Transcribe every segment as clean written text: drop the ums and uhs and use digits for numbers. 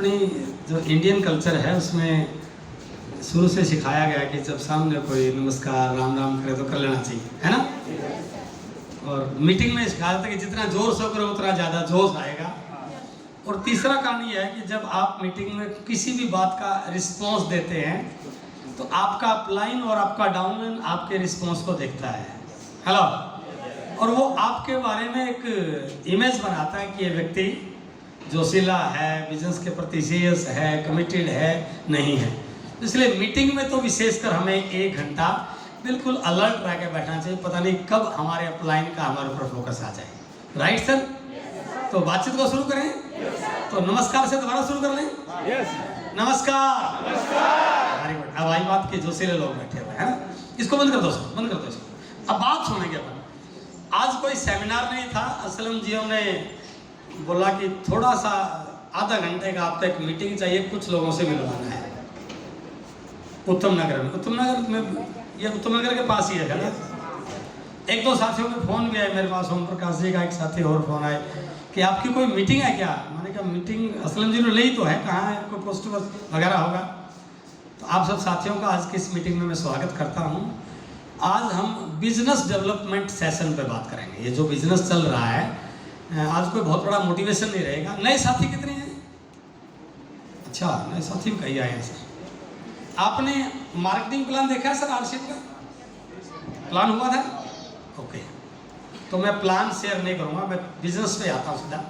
अपनी जो Indian culture है उसमें शुरू से सिखाया गया कि जब सामने कोई नमस्कार राम राम करे तो कर लेना चाहिए, है ना। और मीटिंग में सिखाया जाता है कि जितना जोर से करो उतना ज़्यादा जोश आएगा। और तीसरा कारण यह है कि जब आप मीटिंग में किसी भी बात का रिस्पॉन्स देते हैं तो आपका अपलाइन और आपका डाउनलाइन आपके रिस्पॉन्स को देखता है, हेलो, और वो आपके बारे में एक इमेज बनाता है कि ये व्यक्ति जोशीला है, बिजनेस के प्रति सीरियस है, कमिटेड है, नहीं है। इसलिए मीटिंग में तो विशेषकर हमें 1 घंटा बिल्कुल अलर्ट रह के बैठना चाहिए, पता नहीं कब हमारे अपलाइन का हमारे ऊपर फोकस आ जाए। Right sir? तो बातचीत को शुरू करें। तो नमस्कार से दोबारा शुरू कर लें। नमस्कार। Very good. अब आई बात के जोशीले लोग बैठे हुए हैं ना, इसको बंद कर दो सर, बंद कर दो इसको। अब बात सुनेंगे अपन। आज कोई सेमिनार नहीं था, असलम जी ने बोला कि थोड़ा सा आधा घंटे का आपको एक मीटिंग चाहिए, कुछ लोगों से मिलवाना है उत्तम नगर में। उत्तम नगर के पास ही है ना। 1-2 साथियों के फोन भी आए मेरे पास, ओम प्रकाश जी का एक साथी और फोन आए कि आपकी कोई मीटिंग है क्या। मैंने कहा मीटिंग असलम जी ने ली तो है, कहाँ है, कोई पोस्ट वगैरह होगा। तो आप सब साथियों का आज की इस मीटिंग में मैं स्वागत करता हूँ। आज हम बिजनेस डेवलपमेंट सेशन पे बात करेंगे। ये जो बिजनेस चल रहा है, आज कोई बहुत बड़ा मोटिवेशन नहीं रहेगा। नए साथी कितने हैं? अच्छा, नए साथी भी कहीं आए हैं सर। आपने मार्केटिंग प्लान देखा है सर? आरसीएफ का प्लान हुआ था? ओके, तो मैं प्लान शेयर नहीं करूंगा, मैं बिजनेस पे आता हूँ सीधा।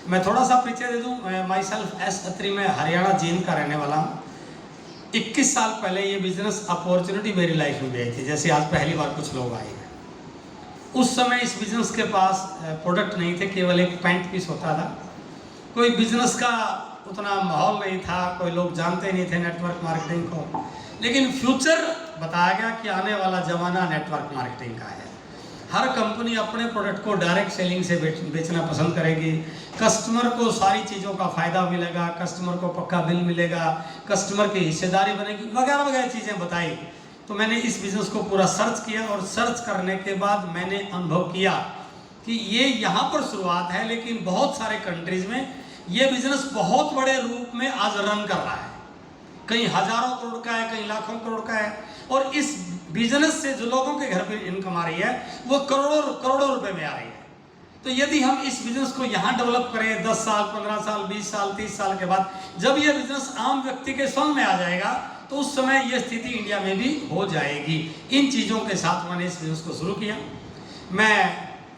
मैं थोड़ा सा परिचय दे दूँ। माई सेल्फ एस अत्री, मैं हरियाणा जींद का रहने वाला हूँ। 21 साल पहले ये बिजनेस अपॉर्चुनिटी मेरी लाइफ में भी आई थी, जैसे आज पहली बार कुछ लोग आए हैं। उस समय इस बिजनेस के पास प्रोडक्ट नहीं थे, केवल एक पैंट पीस होता था। कोई बिजनेस का उतना माहौल नहीं था, कोई लोग जानते नहीं थे नेटवर्क मार्केटिंग को। लेकिन फ्यूचर बताया गया कि आने वाला ज़माना नेटवर्क मार्केटिंग का है। हर कंपनी अपने प्रोडक्ट को डायरेक्ट सेलिंग से बेचना पसंद करेगी। कस्टमर को सारी चीज़ों का फ़ायदा मिलेगा, कस्टमर को पक्का बिल मिलेगा, कस्टमर की हिस्सेदारी बनेगी, वगैरह वगैरह चीज़ें बताई। तो मैंने इस बिज़नेस को पूरा सर्च किया और सर्च करने के बाद मैंने अनुभव किया कि ये यहाँ पर शुरुआत है, लेकिन बहुत सारे कंट्रीज़ में ये बिज़नेस बहुत बड़े रूप में आज रन कर रहा है। कहीं हज़ारों करोड़ का है, कहीं लाखों करोड़ का है। और इस बिजनेस से जो लोगों के घर पे इनकम आ रही है वो करोड़ों रुपए में आ रही है। तो यदि हम इस बिजनेस को यहाँ डेवलप करें 10 साल, 15 साल, 20 साल, 30 साल के बाद, जब यह बिजनेस आम व्यक्ति के संग में आ जाएगा तो उस समय यह स्थिति इंडिया में भी हो जाएगी। इन चीज़ों के साथ मैंने इस बिजनेस को शुरू किया। मैं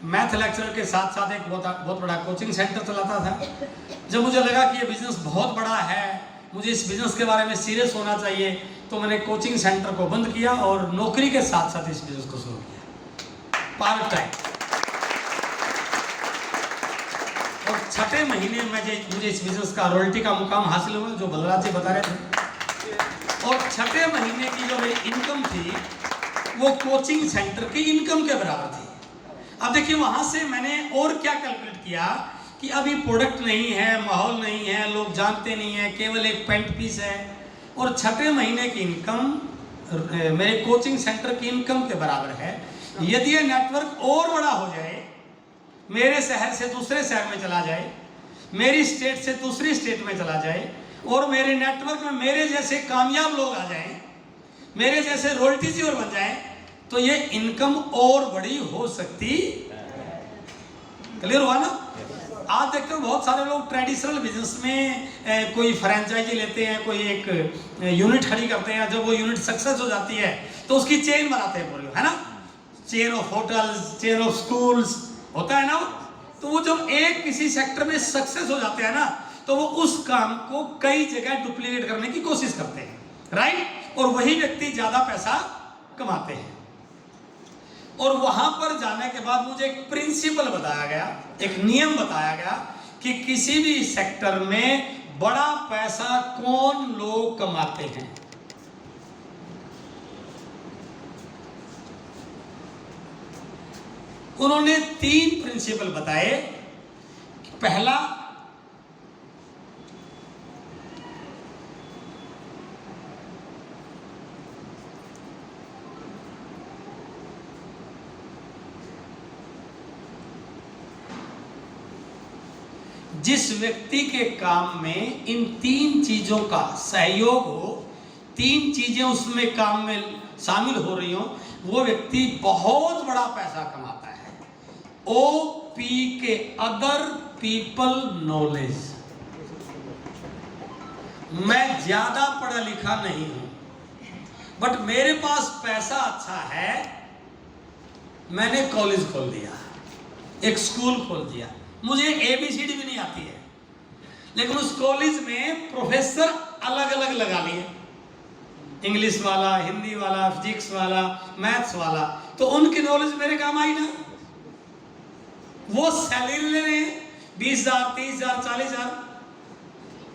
मैथ लेक्चरर के साथ साथ एक बहुत बड़ा कोचिंग सेंटर चलाता था। जब मुझे लगा कि ये बिजनेस बहुत बड़ा है, मुझे इस बिजनेस के बारे में सीरियस होना चाहिए, तो मैंने कोचिंग सेंटर को बंद किया और नौकरी के साथ साथ इस बिजनेस को शुरू किया पार्ट टाइम। और 6ठे महीने में मुझे इस बिजनेस का रॉयल्टी का मुकाम हासिल हुआ, जो बलराज जी बता रहे थे। और 6ठे महीने की जो मेरी इनकम थी वो कोचिंग सेंटर की इनकम के बराबर थी। अब देखिए, वहां से मैंने और क्या कैलकुलेट किया कि अभी प्रोडक्ट नहीं है, माहौल नहीं है, लोग जानते नहीं है, केवल एक पेंट पीस है। और 6ठे महीने की इनकम मेरे कोचिंग सेंटर की इनकम के बराबर है। यदि ये नेटवर्क और बड़ा हो जाए, मेरे शहर से दूसरे शहर में चला जाए, मेरी स्टेट से दूसरी स्टेट में चला जाए, और मेरे नेटवर्क में मेरे जैसे कामयाब लोग आ जाएं, मेरे जैसे रॉयल्टी और बन जाएं, तो ये इनकम और बड़ी हो सकती। क्लियर हुआ ना? आज देखते हो बहुत सारे लोग ट्रेडिशनल बिजनेस में कोई फ्रेंचाइजी लेते हैं, कोई एक यूनिट खड़ी करते हैं। जब वो यूनिट सक्सेस हो जाती है तो उसकी चेन बनाते हैं पूरी, है ना। Chain of hotels, chain of schools होता है ना। तो वो जब एक किसी सेक्टर में सक्सेस हो जाते हैं ना, तो वो उस काम को कई जगह डुप्लीकेट करने की कोशिश करते हैं, राइट। और वही व्यक्ति ज्यादा पैसा कमाते हैं। और वहां पर जाने के बाद मुझे एक प्रिंसिपल बताया गया, एक नियम बताया गया कि किसी भी सेक्टर में बड़ा पैसा कौन लोग कमाते हैं। उन्होंने 3 प्रिंसिपल बताए। पहला, जिस व्यक्ति के काम में इन 3 चीजों का सहयोग हो, 3 चीजें उसमें काम में शामिल हो रही हो, वो व्यक्ति बहुत बड़ा पैसा कमाता है। OP के अदर पीपल नॉलेज। मैं ज्यादा पढ़ा लिखा नहीं हूं, बट मेरे पास पैसा अच्छा है, मैंने कॉलेज खोल दिया, एक स्कूल खोल दिया। मुझे ABCD भी नहीं आती है, लेकिन उस कॉलेज में प्रोफेसर अलग अलग लगा लिए, इंग्लिश वाला, हिंदी वाला, फिजिक्स वाला, मैथ्स वाला, तो उनकी नॉलेज मेरे काम आई ना। वो सैलरी ले रहे हैं 20,000, 30,000, 40,000,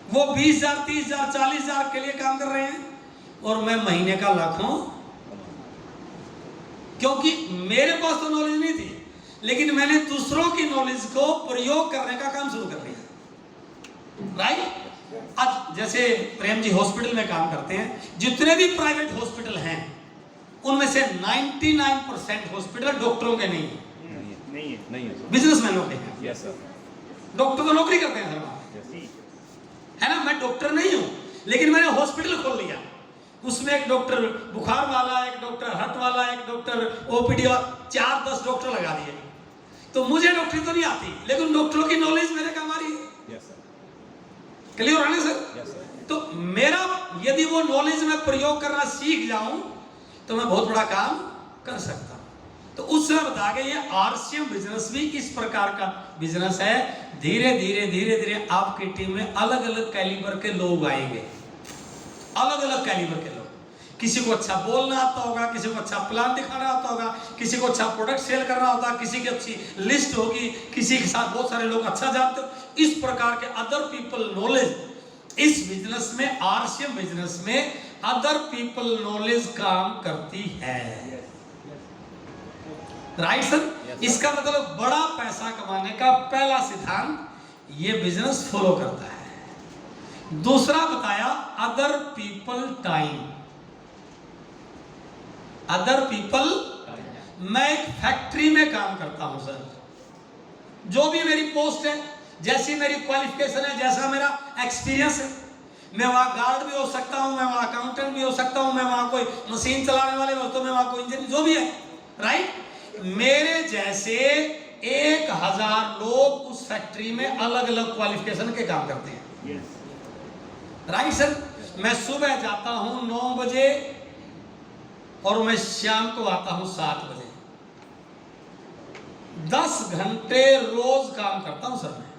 वो 20,000, 30,000, 40,000 के लिए काम कर रहे हैं, और मैं महीने का लाखों, क्योंकि मेरे पास तो नॉलेज नहीं थी, लेकिन मैंने दूसरों की नॉलेज को प्रयोग करने का काम शुरू कर दिया। राइट? आज जैसे प्रेम जी हॉस्पिटल में काम करते हैं, जितने भी प्राइवेट हॉस्पिटल हैं उनमें से 99% हॉस्पिटल डॉक्टरों के नहीं है, बिजनेसमैनों के हैं। Yes sir. डॉक्टर तो नौकरी करते हैं सर, है ना। मैं डॉक्टर नहीं हूं, लेकिन मैंने हॉस्पिटल खोल लिया, उसमें एक डॉक्टर बुखार वाला, एक डॉक्टर हार्ट वाला, एक डॉक्टर OPD, 4-10 डॉक्टर लगा दिए। तो मुझे डॉक्टरी तो नहीं आती, लेकिन डॉक्टरों की नॉलेज मेरे काम आ रही है। Yes sir. क्लियर है ना सर? Yes sir. तो मेरा यदि वो नॉलेज में प्रयोग करना सीख जाऊं तो मैं बहुत बड़ा काम कर सकता हूं। तो उस समय बता के ये RCM बिजनेस भी इस प्रकार का बिजनेस है। धीरे धीरे आपकी टीम में अलग अलग कैलिबर के लोग आएंगे, अलग अलग कैलिबर के लोग। किसी को अच्छा बोलना आता होगा, किसी को अच्छा प्लान दिखाना आता होगा, किसी को अच्छा प्रोडक्ट सेल करना होता है, किसी की अच्छी लिस्ट होगी, किसी के साथ बहुत सारे लोग अच्छा जानते हो। इस प्रकार के अदर पीपल नॉलेज इस बिजनेस में, RCM बिजनेस में अदर पीपल नॉलेज काम करती है। Right sir? इसका मतलब बड़ा पैसा कमाने का पहला सिद्धांत ये बिजनेस फॉलो करता है। दूसरा बताया other people time. Other people, मैं एक फैक्ट्री में काम करता हूं सर, जो भी मेरी पोस्ट है, जैसी मेरी क्वालिफिकेशन है, जैसा मेरा एक्सपीरियंस है, मैं वहां गार्ड भी हो सकता हूं, मैं वहां अकाउंटेंट भी हो सकता हूं, मैं वहां कोई मशीन चलाने वाले हो, तो मैं वहां कोई इंजीनियर, जो भी है। राइट? मेरे जैसे 1,000 लोग उस फैक्ट्री में अलग अलग क्वालिफिकेशन के काम करते हैं। Right sir? मैं सुबह जाता हूं 9 बजे और मैं शाम को आता हूं 7 बजे। 10 घंटे रोज काम करता हूं सर मैं,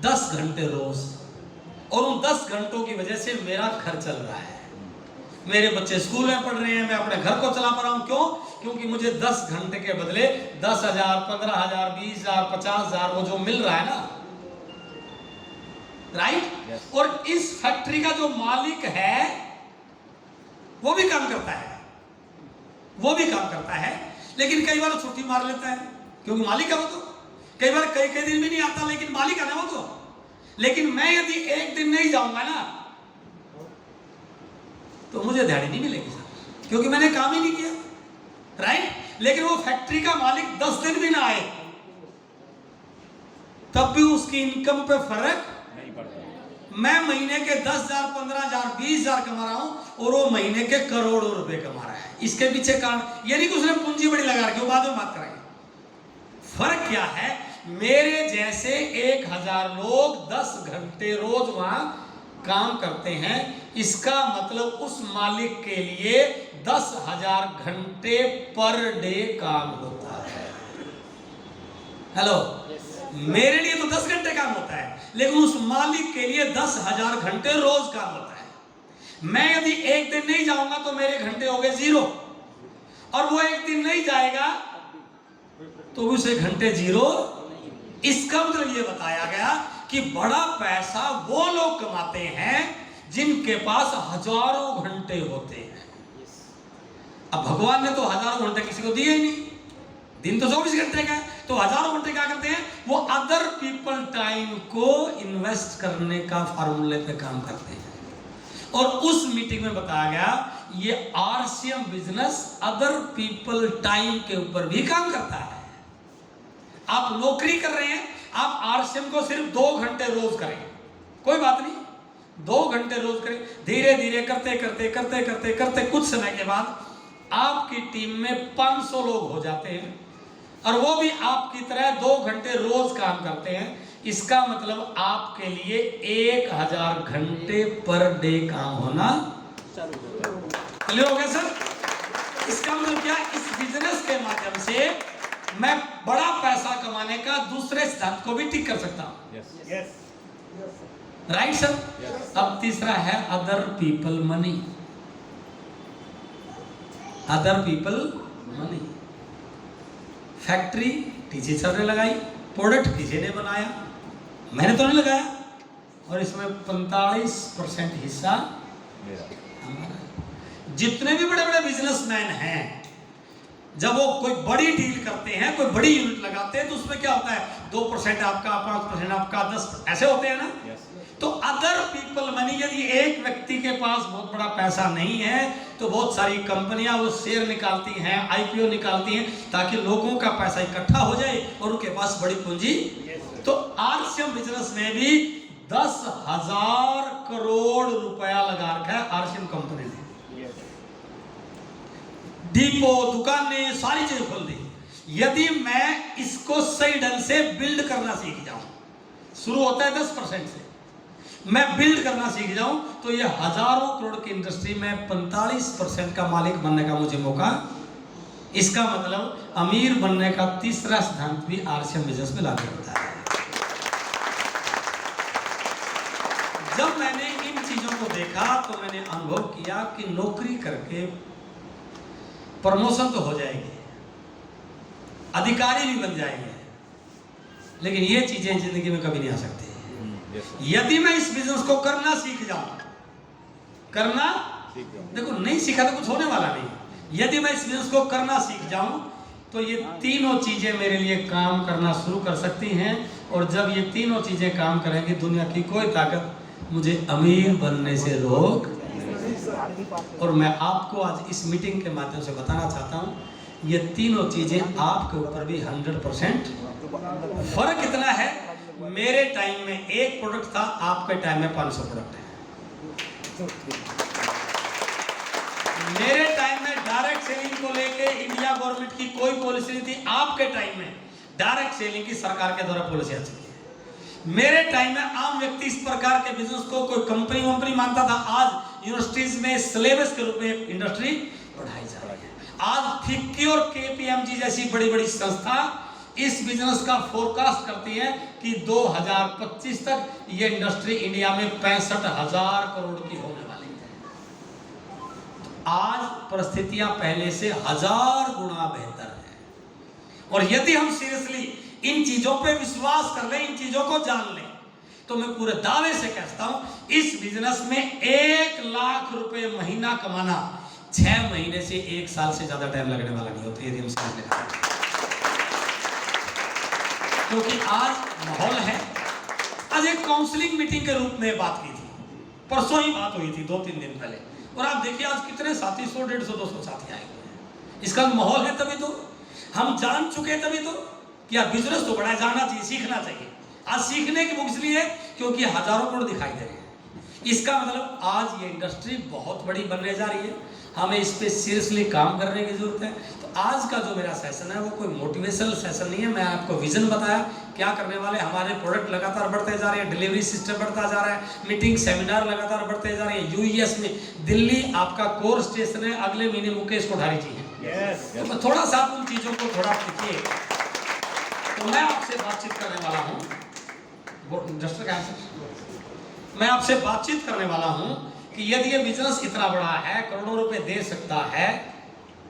10 घंटे रोज। और उन 10 घंटों की वजह से मेरा घर चल रहा है, मेरे बच्चे स्कूल में पढ़ रहे हैं, मैं अपने घर को चला पा रहा हूं। क्यों? क्योंकि मुझे 10 घंटे के बदले 10,000, 15,000, 20,000, 50,000 वो जो मिल रहा है ना। राइट? yes. और इस फैक्ट्री का जो मालिक है वो भी काम करता है, वो भी काम करता है, लेकिन कई बार छुट्टी मार लेता है, क्योंकि मालिक है वो। तो कई बार कई दिन भी नहीं आता, लेकिन मालिक है ना वो तो। लेकिन मैं यदि एक दिन नहीं जाऊंगा ना तो मुझे दिहाड़ी नहीं मिलेगी सर, क्योंकि मैंने काम ही नहीं किया। राइट? लेकिन वो फैक्ट्री का मालिक 10 दिन भी ना आए तब भी उसकी इनकम पे फर्क नहीं पड़ता। मैं महीने के 10,000, 15,000, 20,000 कमा रहा हूं और वो महीने के करोड़ों रुपए कमा रहा है। इसके पीछे कारण ये नहीं कि उसने पूंजी बड़ी लगा रखी, बाद में बात करेंगे। फर्क क्या है? मेरे जैसे 1,000 लोग 10 घंटे रोज वहां काम करते हैं, इसका मतलब उस मालिक के लिए 10,000 घंटे पर डे काम होता है। हेलो? मेरे लिए तो 10 घंटे काम होता है, लेकिन उस मालिक के लिए 10,000 घंटे रोज काम होता है। मैं यदि एक दिन नहीं जाऊंगा तो मेरे घंटे हो गए 0, और वो एक दिन नहीं जाएगा तो उसे घंटे 0। इसका मतलब ये बताया गया कि बड़ा पैसा वो लोग कमाते हैं जिनके पास हजारों घंटे होते हैं। अब भगवान ने तो हजारों घंटे किसी को दिए ही नहीं, दिन तो 24 घंटे का है, तो हजारों घंटे क्या करते हैं? वो अदर पीपल टाइम को इन्वेस्ट करने का फार्मूले पे काम करते हैं। और उस मीटिंग में बताया गया ये RCM business other people time के ऊपर भी काम करता है। आप नौकरी कर रहे हैं, आप आरसीएम को सिर्फ 2 घंटे रोज करें, कोई बात नहीं, 2 घंटे रोज करें, धीरे धीरे करते करते करते करते करते कुछ समय के बाद आपकी टीम में 500 लोग हो जाते हैं और वो भी आपकी तरह 2 घंटे रोज काम करते हैं। इसका मतलब आपके लिए 1000 घंटे पर डे काम होना क्लियर हो गया सर? इसका मतलब क्या? इस बिजनेस के माध्यम से मैं बड़ा पैसा कमाने का दूसरे सिद्धांत को भी ठीक कर सकता हूं। Right sir? अब तीसरा है other people money. Other people money. Factory किसी सर ने लगाई, प्रोडक्ट किसी ने बनाया, मैंने तो नहीं लगाया, और इसमें 45% हिस्सा हमारा। जितने भी बड़े बड़े बिजनेसमैन हैं, जब वो कोई बड़ी डील करते हैं, कोई बड़ी यूनिट लगाते हैं, तो उसमें क्या होता है? 2% आपका, 5% आपका, 10 ऐसे होते हैं ना। तो अदर पीपल मनी, यदि एक व्यक्ति के पास बहुत बड़ा पैसा नहीं है तो बहुत सारी कंपनियां वो शेयर निकालती हैं, आईपीओ निकालती हैं, ताकि लोगों का पैसा इकट्ठा हो जाए और उनके पास बड़ी पूंजी। तो आरसीएम बिजनेस में भी 10,000 करोड़ रुपया लगा रखा है आरसीएम कंपनी ने। डिपो, दुकानें, सारी चीजें खोल दी। यदि मैं इसको सही ढंग से बिल्ड करना सीख जाऊं, शुरू होता है 10% से, मैं बिल्ड करना सीख जाऊं तो ये हजारों करोड़ की इंडस्ट्री में 45% का मालिक बनने का मुझे मौका। इसका मतलब अमीर बनने का तीसरा सिद्धांत भी आरसीएम बिजनेस में लागू होता है। जब मैंने इन चीजों को देखा तो मैंने अनुभव किया कि नौकरी करके प्रमोशन तो हो जाएगी, अधिकारी भी बन जाएंगे, लेकिन ये चीजें जिंदगी में कभी नहीं आ सकती। यदि मैं इस बिजनेस को करना सीख जाऊं, करना देखो नहीं सीखा तो कुछ होने वाला नहीं। यदि मैं इस बिजनेस को करना सीख जाऊं तो ये तीनों चीजें मेरे लिए काम करना शुरू कर सकती हैं, और जब ये तीनों चीजें काम करेंगी, दुनिया की कोई ताकत मुझे अमीर बनने से रोक। और मैं आपको आज इस मीटिंग के माध्यम से बताना चाहता हूं, ये तीनों चीजें आपके ऊपर भी 100%। फर्क इतना है, मेरे टाइम में एक प्रोडक्ट था, आपके टाइम में 500 प्रोडक्ट है। मेरे टाइम में डायरेक्ट सेलिंग को लेके इंडिया गवर्नमेंट की कोई पॉलिसी नहीं थी, आपके टाइम में डायरेक्ट सेलिंग की सरकार के द्वारा पॉलिसी आ चुकी है। मेरे टाइम में आम व्यक्ति इस प्रकार के बिजनेस को कोई कंपनी मानता था, आज यूनिवर्सिटीज में सिलेबस के रूप में इंडस्ट्री पढ़ाई जा रही है। आज फिक्की और केपीएमजी जैसी बड़ी बड़ी संस्था इस बिजनेस का फोरकास्ट करती है कि 2025 तक ये इंडस्ट्री इंडिया में 65,000 करोड़ की होने वाली है। तो आज परिस्थितियां पहले से 1000 गुना बेहतर है, और यदि हम सीरियसली इन चीजों पे विश्वास कर लें, इन चीजों को जान लें, तो मैं पूरे दावे से कहता हूं, इस बिजनेस में 1 लाख रुपए महीना कमाना 6 महीने से 1 साल से ज्यादा टाइम लगने वाला नहीं होता, यदि हम समझ लें। क्योंकि आज माहौल है। आज एक काउंसलिंग मीटिंग के रूप में बात की थी, परसों ही बात हुई थी 2-3 दिन पहले, और आप देखिए आज कितने साथी, 100, 150, 200 साथी आए हुए हैं। इसका माहौल है, तभी तो हम जान चुके, तभी तो कि यार बिजनेस तो बड़ा जाना चाहिए, सीखना चाहिए। आज सीखने की बुक इसलिए क्योंकि हजारों करोड़ दिखाई दे रहे हैं। इसका मतलब आज ये इंडस्ट्री बहुत बड़ी बनने जा रही है, हमें इस पे सीरियसली काम करने की जरूरत है। तो आज का जो मेरा सेशन है वो कोई मोटिवेशनल सेशन नहीं है, मैं आपको विजन बताया क्या करने वाले। हमारे प्रोडक्ट लगातार बढ़ते जा रहे हैं, डिलीवरी सिस्टम बढ़ता जा रहा है, मीटिंग सेमिनार लगातार बढ़ते जा रहे हैं। यूएस में दिल्ली आपका कोर स्टेशन है, अगले महीने मुकेश कोठारी जी हैं। तो थोड़ा सा उन चीजों को थोड़ा देखिए। तो मैं आपसे बातचीत करने वाला हूँ, मैं आपसे बातचीत करने वाला हूँ कि यदि ये बिजनेस इतना बड़ा है, करोड़ों रुपए दे सकता है,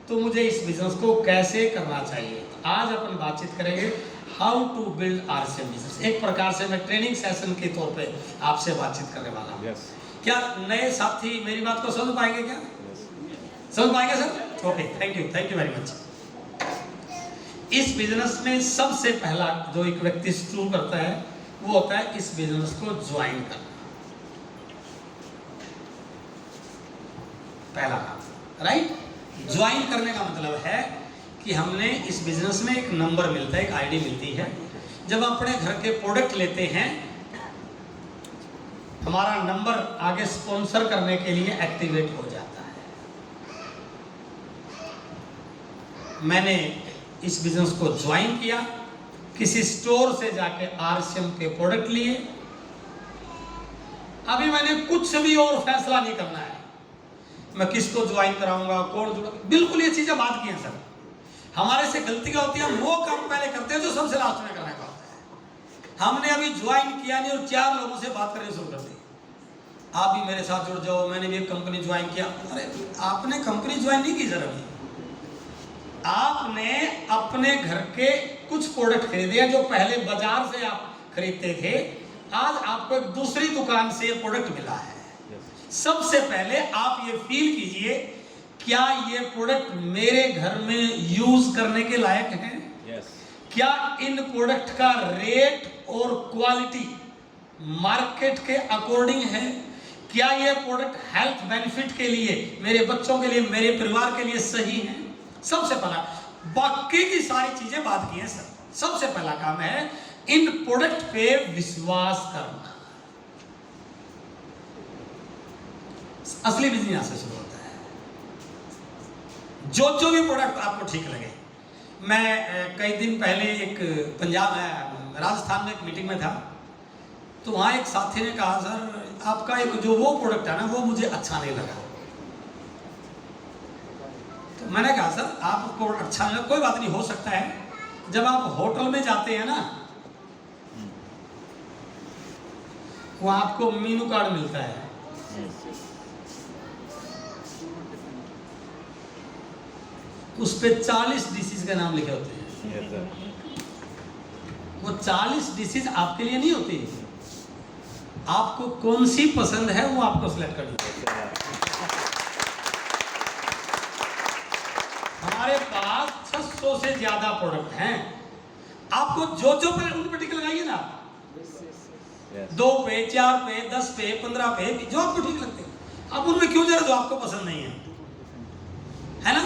तो मुझे इस बिजनेस को कैसे करना चाहिए। तो आज अपन बातचीत करेंगे how to build RCM business. एक प्रकार से मैं ट्रेनिंग सेशन के तौर पे आपसे बातचीत करने वाला हूँ। क्या नए साथी मेरी बात को समझ पाएंगे? क्या समझ पाएंगे sir? Okay, thank you very much. इस बिजनेस में सबसे पहला जो एक व्यक्ति शुरू करता है वो होता है इस बिजनेस को ज्वाइन करना। पहला काम, राइट? ज्वाइन करने का मतलब है कि हमने इस बिजनेस में एक नंबर मिलता है, एक आईडी मिलती है। जब अपने घर के प्रोडक्ट लेते हैं, हमारा नंबर आगे स्पॉन्सर करने के लिए एक्टिवेट हो जाता है। मैंने इस बिजनेस को ज्वाइन किया, किसी स्टोर से जाके आरसीएम के प्रोडक्ट लिए। अभी मैंने कुछ भी और फैसला नहीं करना है, मैं किसको ज्वाइन कराऊंगा, कौन जुड़ा, बिल्कुल ये चीजें बात की हैं सर। हमारे से गलती क्या होती है, हम वो काम पहले करते हैं जो सबसे लास्ट में करने का होता है। हमने अभी ज्वाइन किया नहीं और 4 लोगों से बात करनी शुरू कर दी, आप भी मेरे साथ जुड़ जाओ, मैंने भी एक कंपनी ज्वाइन किया। अरे आपने कंपनी ज्वाइन नहीं की सर, अभी आपने अपने घर के कुछ प्रोडक्ट खरीदे हैं जो पहले बाजार से आप खरीदते थे, आज आपको एक दूसरी दुकान से ये प्रोडक्ट मिला है। सबसे पहले आप ये फील कीजिए, क्या ये प्रोडक्ट मेरे घर में यूज करने के लायक है? क्या इन प्रोडक्ट का रेट और क्वालिटी मार्केट के अकॉर्डिंग है? क्या ये प्रोडक्ट हेल्थ बेनिफिट के लिए, मेरे बच्चों के लिए, मेरे परिवार के लिए सही है? सबसे पहला, बाकी की सारी चीजें बात की है सर, सबसे पहला काम है इन प्रोडक्ट पे विश्वास करना। असली बिजनेस यहां से शुरू होता है। जो भी प्रोडक्ट आपको ठीक लगे। मैं कई दिन पहले एक राजस्थान में एक मीटिंग में था, तो वहां एक साथी ने कहा सर आपका एक जो वो प्रोडक्ट है ना वो मुझे अच्छा नहीं लगा। तो मैंने कहा सर आपको अच्छा नहीं लगा, कोई बात नहीं, हो सकता है जब आप होटल में जाते हैं ना, वहां आपको मेनू कार्ड मिलता है, उस पे 40 डिशेज के नाम लिखे होते हैं। वो 40 डिशेज आपके लिए नहीं होती, आपको कौन सी पसंद है वो आपको सिलेक्ट करनी है। हमारे पास 600 से ज्यादा प्रोडक्ट हैं, आपको जो पे उन पे टिक लगाइए ना, 2 पे, 4 पे, 10 पे, 15 पे, जो आपको ठीक लगते हैं। आप उनमें क्यों जा रहे जो आपको पसंद नहीं है ना?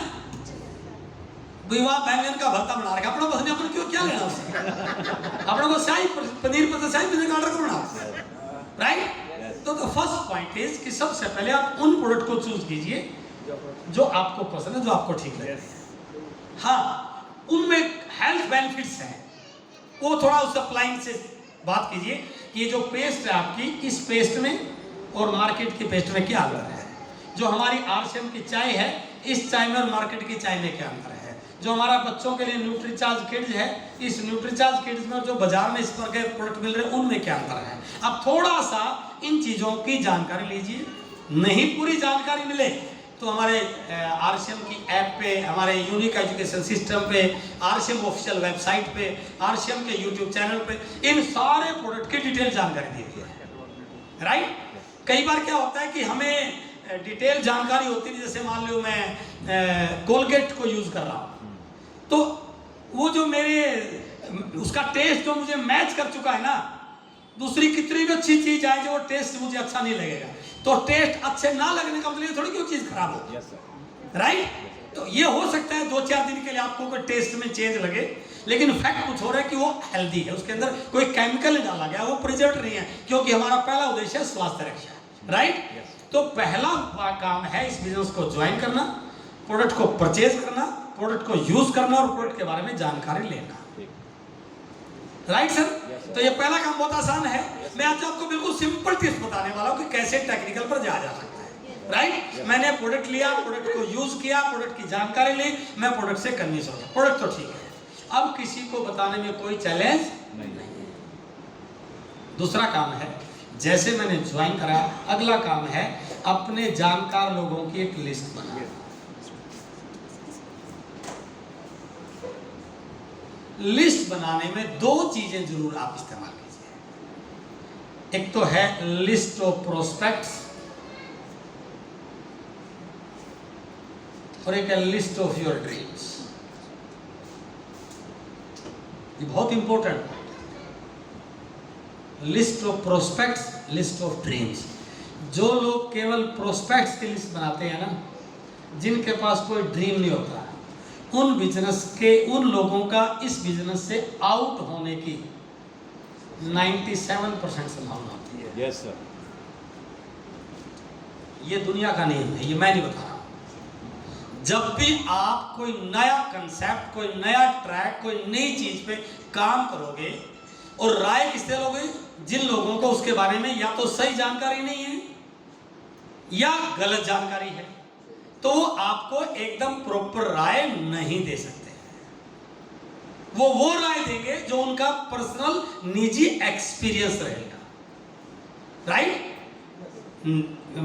विवाह बैंगन का भरता बना रखा, अपना पसंद, अपने क्यों क्या लेना उससे? अपने को शाही पनीर पसंद, शाही पनीर का ऑर्डर करना, राइट? तो फर्स्ट पॉइंट इज कि सबसे पहले आप उन प्रोडक्ट को चूज कीजिए जो आपको पसंद है, जो आपको ठीक लगे। हाँ, उनमें हेल्थ बेनिफिट्स हैं, वो थोड़ा उस सप्लाइंग से बात कीजिए कि ये जो पेस्ट है आपकी, इस पेस्ट में और मार्केट की पेस्ट में क्या अंतर है? जो हमारी आरसीएम की चाय है, इस चाय में और मार्केट की चाय में क्या अंतर है? जो हमारा बच्चों के लिए न्यूट्रीचार्ज किड्स है, इस न्यूट्रीचार्ज किड्स में और जो बाजार में इस पर के प्रोडक्ट मिल रहे हैं उनमें क्या अंतर है? अब थोड़ा सा इन चीजों की जानकारी लीजिए। नहीं पूरी जानकारी मिले तो हमारे आरसीएम की ऐप पे, हमारे यूनिक एजुकेशन सिस्टम पे, आरसीएम ऑफिशियल वेबसाइट पे, आरसीएम के यूट्यूब चैनल पे इन सारे प्रोडक्ट की डिटेल जानकारी दी गई है, राइट? कई बार क्या होता है कि हमें डिटेल जानकारी होती है, जैसे मान लो मैं कोलगेट को यूज कर रहा हूँ, तो वो जो मेरे उसका टेस्ट जो मुझे मैच कर चुका है ना, दूसरी कितनी भी अच्छी चीज आए जो वो टेस्ट मुझे अच्छा नहीं लगेगा, तो टेस्ट अच्छे ना लगने का मतलब थोड़ी कोई चीज खराब हो, राइट? तो ये हो सकता है 2-4 दिन के लिए आपको कोई टेस्ट में चेंज लगे, लेकिन फैक्ट कुछ हो रहा है कि वो हेल्दी है, उसके अंदर कोई केमिकल नहीं डाला गया, वो प्रिजर्व नहीं है, क्योंकि हमारा पहला उद्देश्य है स्वास्थ्य रक्षा, राइट? तो पहला काम है इस बिजनेस को ज्वाइन करना, प्रोडक्ट को परचेज करना, प्रोडक्ट को यूज करना और प्रोडक्ट के बारे में जानकारी लेना, राइट सर? तो ये पहला काम बहुत आसान है। मैं आज आपको बिल्कुल सिंपल टिप्स बताने वाला हूँ कि कैसे टेक्निकल पर जाया जा सकता है, राइट? मैंने प्रोडक्ट लिया, प्रोडक्ट को यूज किया, प्रोडक्ट की जानकारी ली, मैं प्रोडक्ट से कन्विंस हो गया, प्रोडक्ट तो ठीक है, अब किसी को बताने में कोई चैलेंज नहीं है। दूसरा काम है, जैसे मैंने ज्वाइन करा, अगला काम है अपने जानकार लोगों की एक लिस्ट बनाना। लिस्ट बनाने में 2 चीजें जरूर आप इस्तेमाल कीजिए। एक तो है लिस्ट ऑफ प्रोस्पेक्ट्स और एक है लिस्ट ऑफ योर ड्रीम्स। ये बहुत इंपॉर्टेंट है, list of prospects, list of dreams. जो लोग केवल प्रोस्पेक्ट्स की लिस्ट बनाते हैं ना, जिनके पास कोई ड्रीम नहीं होता, उन लोगों का इस बिजनेस से आउट होने की 97% संभावना होती है। Yes sir. ये दुनिया का नियम है, ये मैं नहीं बता रहा। जब भी आप कोई नया कंसेप्ट, कोई नया ट्रैक, कोई नई चीज पे काम करोगे, और राय किससे लोगे? जिन लोगों को उसके बारे में या तो सही जानकारी नहीं है या गलत जानकारी है, तो वो आपको एकदम प्रॉपर राय नहीं दे सकते। वो राय देंगे जो उनका पर्सनल निजी एक्सपीरियंस रहेगा। राइट?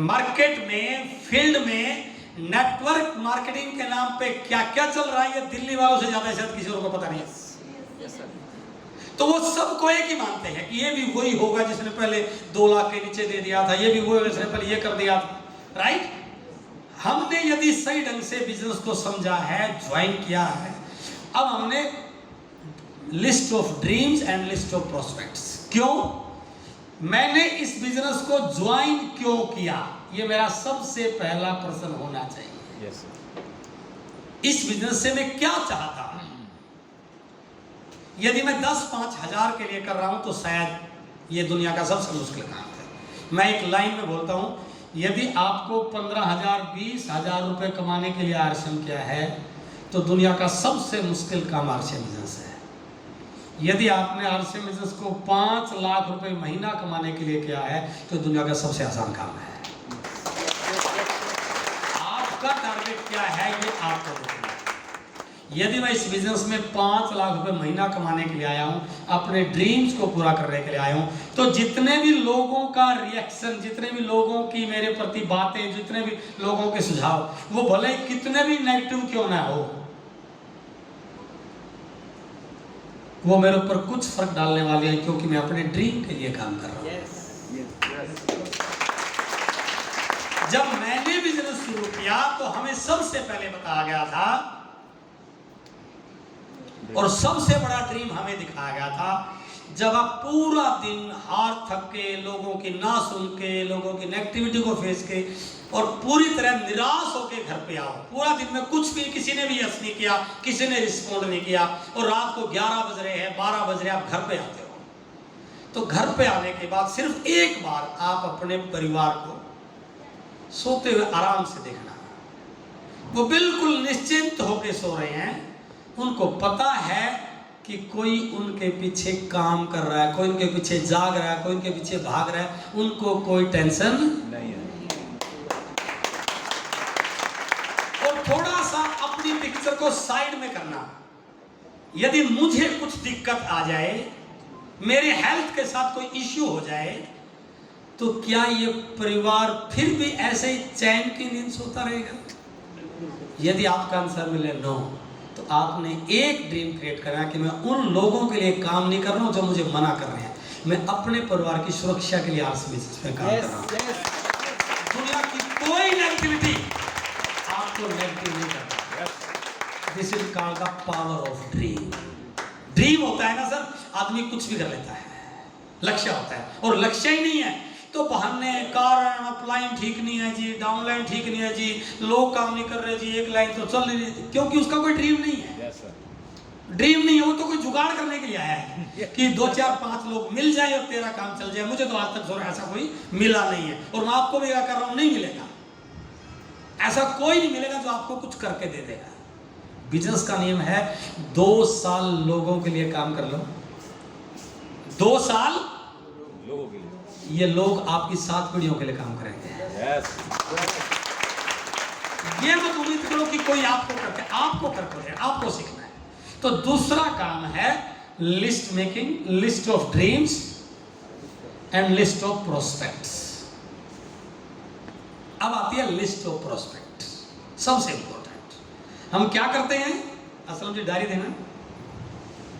मार्केट में, फील्ड में, नेटवर्क मार्केटिंग के नाम पे क्या क्या चल रहा है, ये दिल्ली वालों से ज्यादा शायद किसी और को पता नहीं है। तो वो सबको एक ही मानते हैं कि ये भी वही होगा जिसने पहले 2 लाख के नीचे दे दिया था, ये भी वही जिसने पहले ये कर दिया था। राइट? हमने यदि सही ढंग से बिजनेस को समझा है, ज्वाइन किया है, अब हमने list of dreams and list of prospects. क्यों मैंने इस बिजनेस को ज्वाइन क्यों किया, ये मेरा सबसे पहला प्रश्न होना चाहिए। Yes sir. इस बिजनेस से मैं क्या चाहता हूं? यदि मैं 10-5 हजार के लिए कर रहा हूं तो शायद ये दुनिया का सबसे मुश्किल काम है। मैं एक लाइन में बोलता हूं, यदि आपको 15,000 20,000 रुपए कमाने के लिए आरसीएम किया है तो दुनिया का सबसे मुश्किल काम आरसीएम बिजनेस है। यदि आपने आरसीएम बिजनेस को 5 लाख रुपए महीना कमाने के लिए किया है तो दुनिया का सबसे आसान काम है। आपका टारगेट क्या है ये आपको देखना है। यदि मैं इस बिजनेस में 5 लाख रुपए महीना कमाने के लिए आया हूं, अपने ड्रीम्स को पूरा करने के लिए आया हूं, तो जितने भी लोगों का रिएक्शन, जितने भी लोगों की मेरे प्रति बातें, जितने भी लोगों के सुझाव, वो भले कितने भी नेगेटिव क्यों ना हो, वो मेरे ऊपर कुछ फर्क डालने वाले हैं, क्योंकि मैं अपने ड्रीम के लिए काम कर रहा हूं। जब मैंने बिजनेस शुरू किया तो हमें सबसे पहले बताया गया था और सबसे बड़ा ड्रीम हमें दिखाया गया था, जब आप पूरा दिन हार थक के, लोगों की ना सुन के, लोगों की नेगेटिविटी को फेस के और पूरी तरह निराश होकर घर पे आओ, पूरा दिन में कुछ भी, किसी ने भी यस नहीं किया, किसी ने रिस्पॉन्ड नहीं किया, और रात को 11 बज रहे हैं, 12 बज रहे हैं, आप घर पे आते हो, तो घर पे आने के बाद सिर्फ एक बार आप अपने परिवार को सोते हुए आराम से देखना। वो बिल्कुल निश्चिंत होकर सो रहे हैं, उनको पता है कि कोई उनके पीछे काम कर रहा है, कोई उनके पीछे जाग रहा है, कोई उनके पीछे भाग रहा है, उनको कोई टेंशन नहीं है। और थोड़ा सा अपनी पिक्चर को साइड में करना। यदि मुझे कुछ दिक्कत आ जाए, मेरे हेल्थ के साथ कोई इश्यू हो जाए, तो क्या ये परिवार फिर भी ऐसे ही चैन की नींद सोता रहेगा? यदि आपका आंसर मिले नो, तो आपने एक ड्रीम क्रिएट करना कि मैं उन लोगों के लिए काम नहीं कर रहा हूं जो मुझे मना कर रहे हैं, मैं अपने परिवार की सुरक्षा के लिए आरसीएम बिजनेस पे काम कर रहा हूं। दुनिया की कोई नेगेटिविटी आपको नेगेटिव नहीं करता। This is called the power of dream. Dream होता है ना सर, आदमी कुछ भी कर लेता है, लक्ष्य होता है, और लक्ष्य ही नहीं है तो बहाने, कारण, अपलाइन ठीक नहीं है जी, डाउनलाइन ठीक नहीं है जी, लोग काम नहीं कर रहे जी, एक लाइन तो चल नहीं रही, क्योंकि उसका कोई ड्रीम नहीं है। ड्रीम नहीं है, वो तो कोई जुगाड़ करने के लिए आया है कि 2 4 5 लोग मिल जाए और तेरा काम चल जाए। मुझे तो आज तक ऐसा कोई मिला नहीं है, और मैं आपको भी क्या कर रहा हूं, नहीं मिलेगा। ऐसा कोई नहीं मिलेगा जो आपको कुछ करके दे देगा। बिजनेस का नियम है 2 साल लोगों के लिए काम कर लो, 2 साल लोगों के लिए, ये लोग आपकी 7 पीढ़ियों के लिए काम करेंगे। ये मत उम्मीद करो कि कोई आपको करके, आपको करके दे, आपको सीखना है। तो दूसरा काम है list making, list of dreams and list of prospects. अब आती है लिस्ट ऑफ प्रोस्पेक्ट, सबसे इंपॉर्टेंट। हम क्या करते हैं, असलम जी डायरी देना,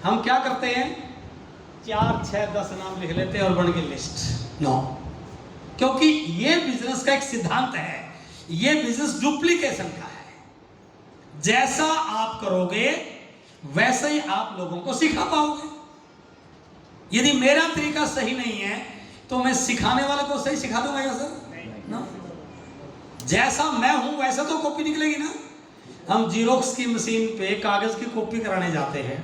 हम क्या करते हैं, 4 6 10 नाम लिख लेते हैं और बन गई लिस्ट। नो, क्योंकि ये बिजनेस का एक सिद्धांत है, ये बिजनेस डुप्लीकेशन का है। जैसा आप करोगे वैसे ही आप लोगों को सिखा पाओगे। यदि मेरा तरीका सही नहीं है तो मैं सिखाने वाले को सही सिखा दूंगा क्या सर? ना, जैसा मैं हूं वैसा तो कॉपी निकलेगी ना। हम जीरोक्स की मशीन पे कागज की कॉपी कराने जाते हैं,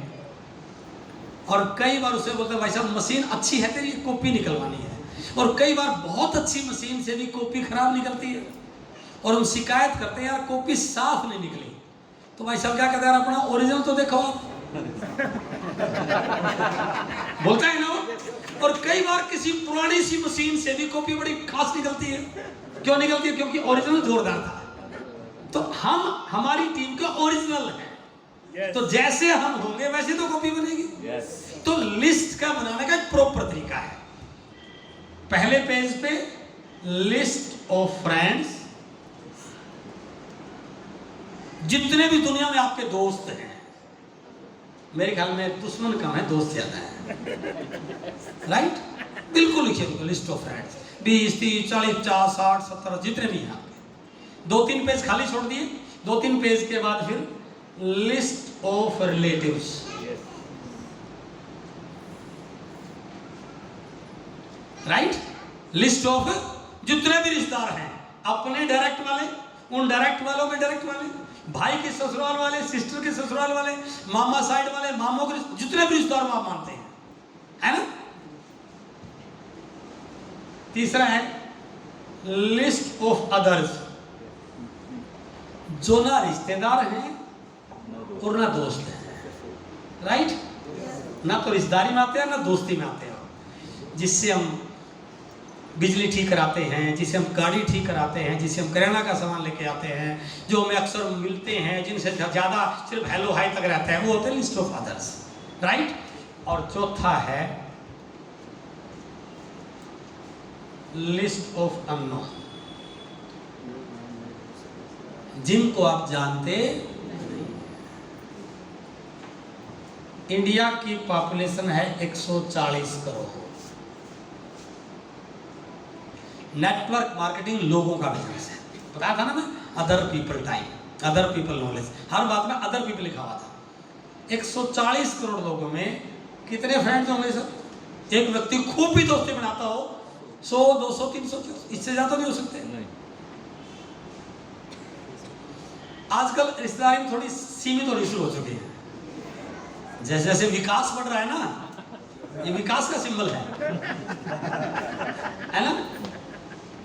और कई बार उसे बोलते भाई साहब मशीन अच्छी है तेरी, कॉपी निकलवानी है। और कई बार बहुत अच्छी मशीन से भी कॉपी खराब निकलती है और हम शिकायत करते हैं यार कॉपी साफ नहीं निकली। तो भाई साहब क्या कहते हैं यार अपना ओरिजिनल तो देखो आप। बोलता है ना। और कई बार किसी पुरानी सी मशीन से भी कॉपी बड़ी खास निकलती है। क्यों निकलती है? क्योंकि ओरिजिनल जोरदार था। तो हम हमारी टीम का ओरिजिनल है। तो जैसे हम होंगे वैसे तो कॉपी बनेगी। तो लिस्ट का बनाने का एक प्रॉपर तरीका है। पहले पेज पे लिस्ट ऑफ फ्रेंड्स, जितने भी दुनिया में आपके दोस्त हैं, मेरे ख्याल में दुश्मन कम है, दोस्त ज्यादा है। राइट? बिल्कुल लिखिए लिस्ट ऑफ फ्रेंड्स, 20, 30, 40, 50, 60, 70 जितने भी हैं आपके। 2-3 पेज खाली छोड़ दिए। 2-3 पेज के बाद फिर list of relatives. Right? List of जितने भी रिश्तेदार हैं, अपने डायरेक्ट वाले, उन डायरेक्ट वालों में डायरेक्ट वाले, भाई के ससुराल वाले, सिस्टर के ससुराल वाले, मामा साइड वाले, मामों के जितने भी रिश्तेदार आप मानते हैं, है ना। तीसरा है लिस्ट ऑफ अदर्स, जो ना रिश्तेदार हैं और ना दोस्त हैं। राइट? ना तो रिश्तेदारी में आते हैं ना दोस्ती में आते हैं। जिससे हम बिजली ठीक कराते हैं, जिसे हम गाड़ी ठीक कराते हैं, जिसे हम किराना का सामान लेके आते हैं, जो हमें अक्सर मिलते हैं, जिनसे ज़्यादा सिर्फ हेलो हाई तक रहता है, वो होते हैं लिस्ट ऑफ अदर्स। राइट? और चौथा है लिस्ट ऑफ अननोन, जिनको आप जानते। इंडिया की पॉपुलेशन है 140 करोड़। नेटवर्क मार्केटिंग लोगों का बिजनेस है। बताया था ना मैं, other people time, other people knowledge, हर बात में अदर पीपल लिखा हुआ था। 140 करोड़ लोगों में कितने फ्रेंड्स होंगे सर? एक व्यक्ति खूब भी दोस्ती बनाता हो 100, 200, 300, इससे ज्यादा नहीं हो सकते। आजकल रिश्तेदारी में थोड़ी सीमित होनी शुरू हो चुकी है। जैसे जैसे विकास बढ़ रहा है ना, ये विकास का सिंबल है ना।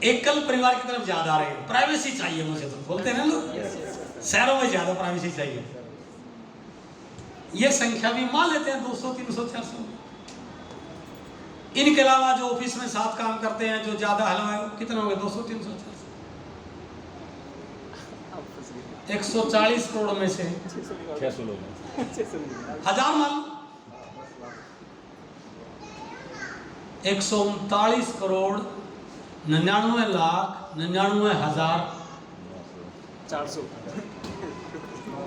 एकल परिवार की तरफ ज्यादा आ रहे हैं। प्राइवेसी चाहिए मुझे, तो बोलते हैं ना लोग, शहरों में ज्यादा प्राइवेसी चाहिए। ये संख्या भी मान लेते हैं 200, 300, 400। इनके अलावा जो ऑफिस में साथ काम करते हैं, जो ज्यादा हलवा है, कितने हो गए? 200, 300, 400। 140 करोड़ में से 600 लोग, 1000 मान लो। 139 करोड़ 99,99,400।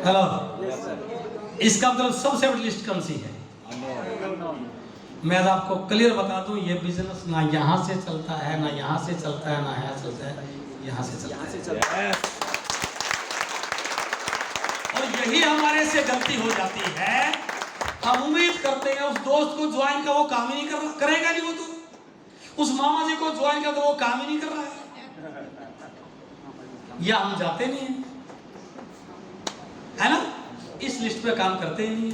हेलो, इसका मतलब सबसे बड़ी लिस्ट कौन सी है? मैं आपको क्लियर बता दूं, ये बिजनेस ना यहाँ से चलता है, ना यहाँ से चलता है, ना यहाँ चलता है, यहाँ से चलता है। और यही हमारे से गलती हो जाती है। हम उम्मीद करते हैं उस दोस्त को ज्वाइन का, वो काम ही नहीं कर रहा, करेगा नहीं वो तो। उस मामा जी को ज्वाइन कर, तो वो काम ही नहीं कर रहा है, या हम जाते नहीं है ना। इस लिस्ट पे काम करते ही नहीं।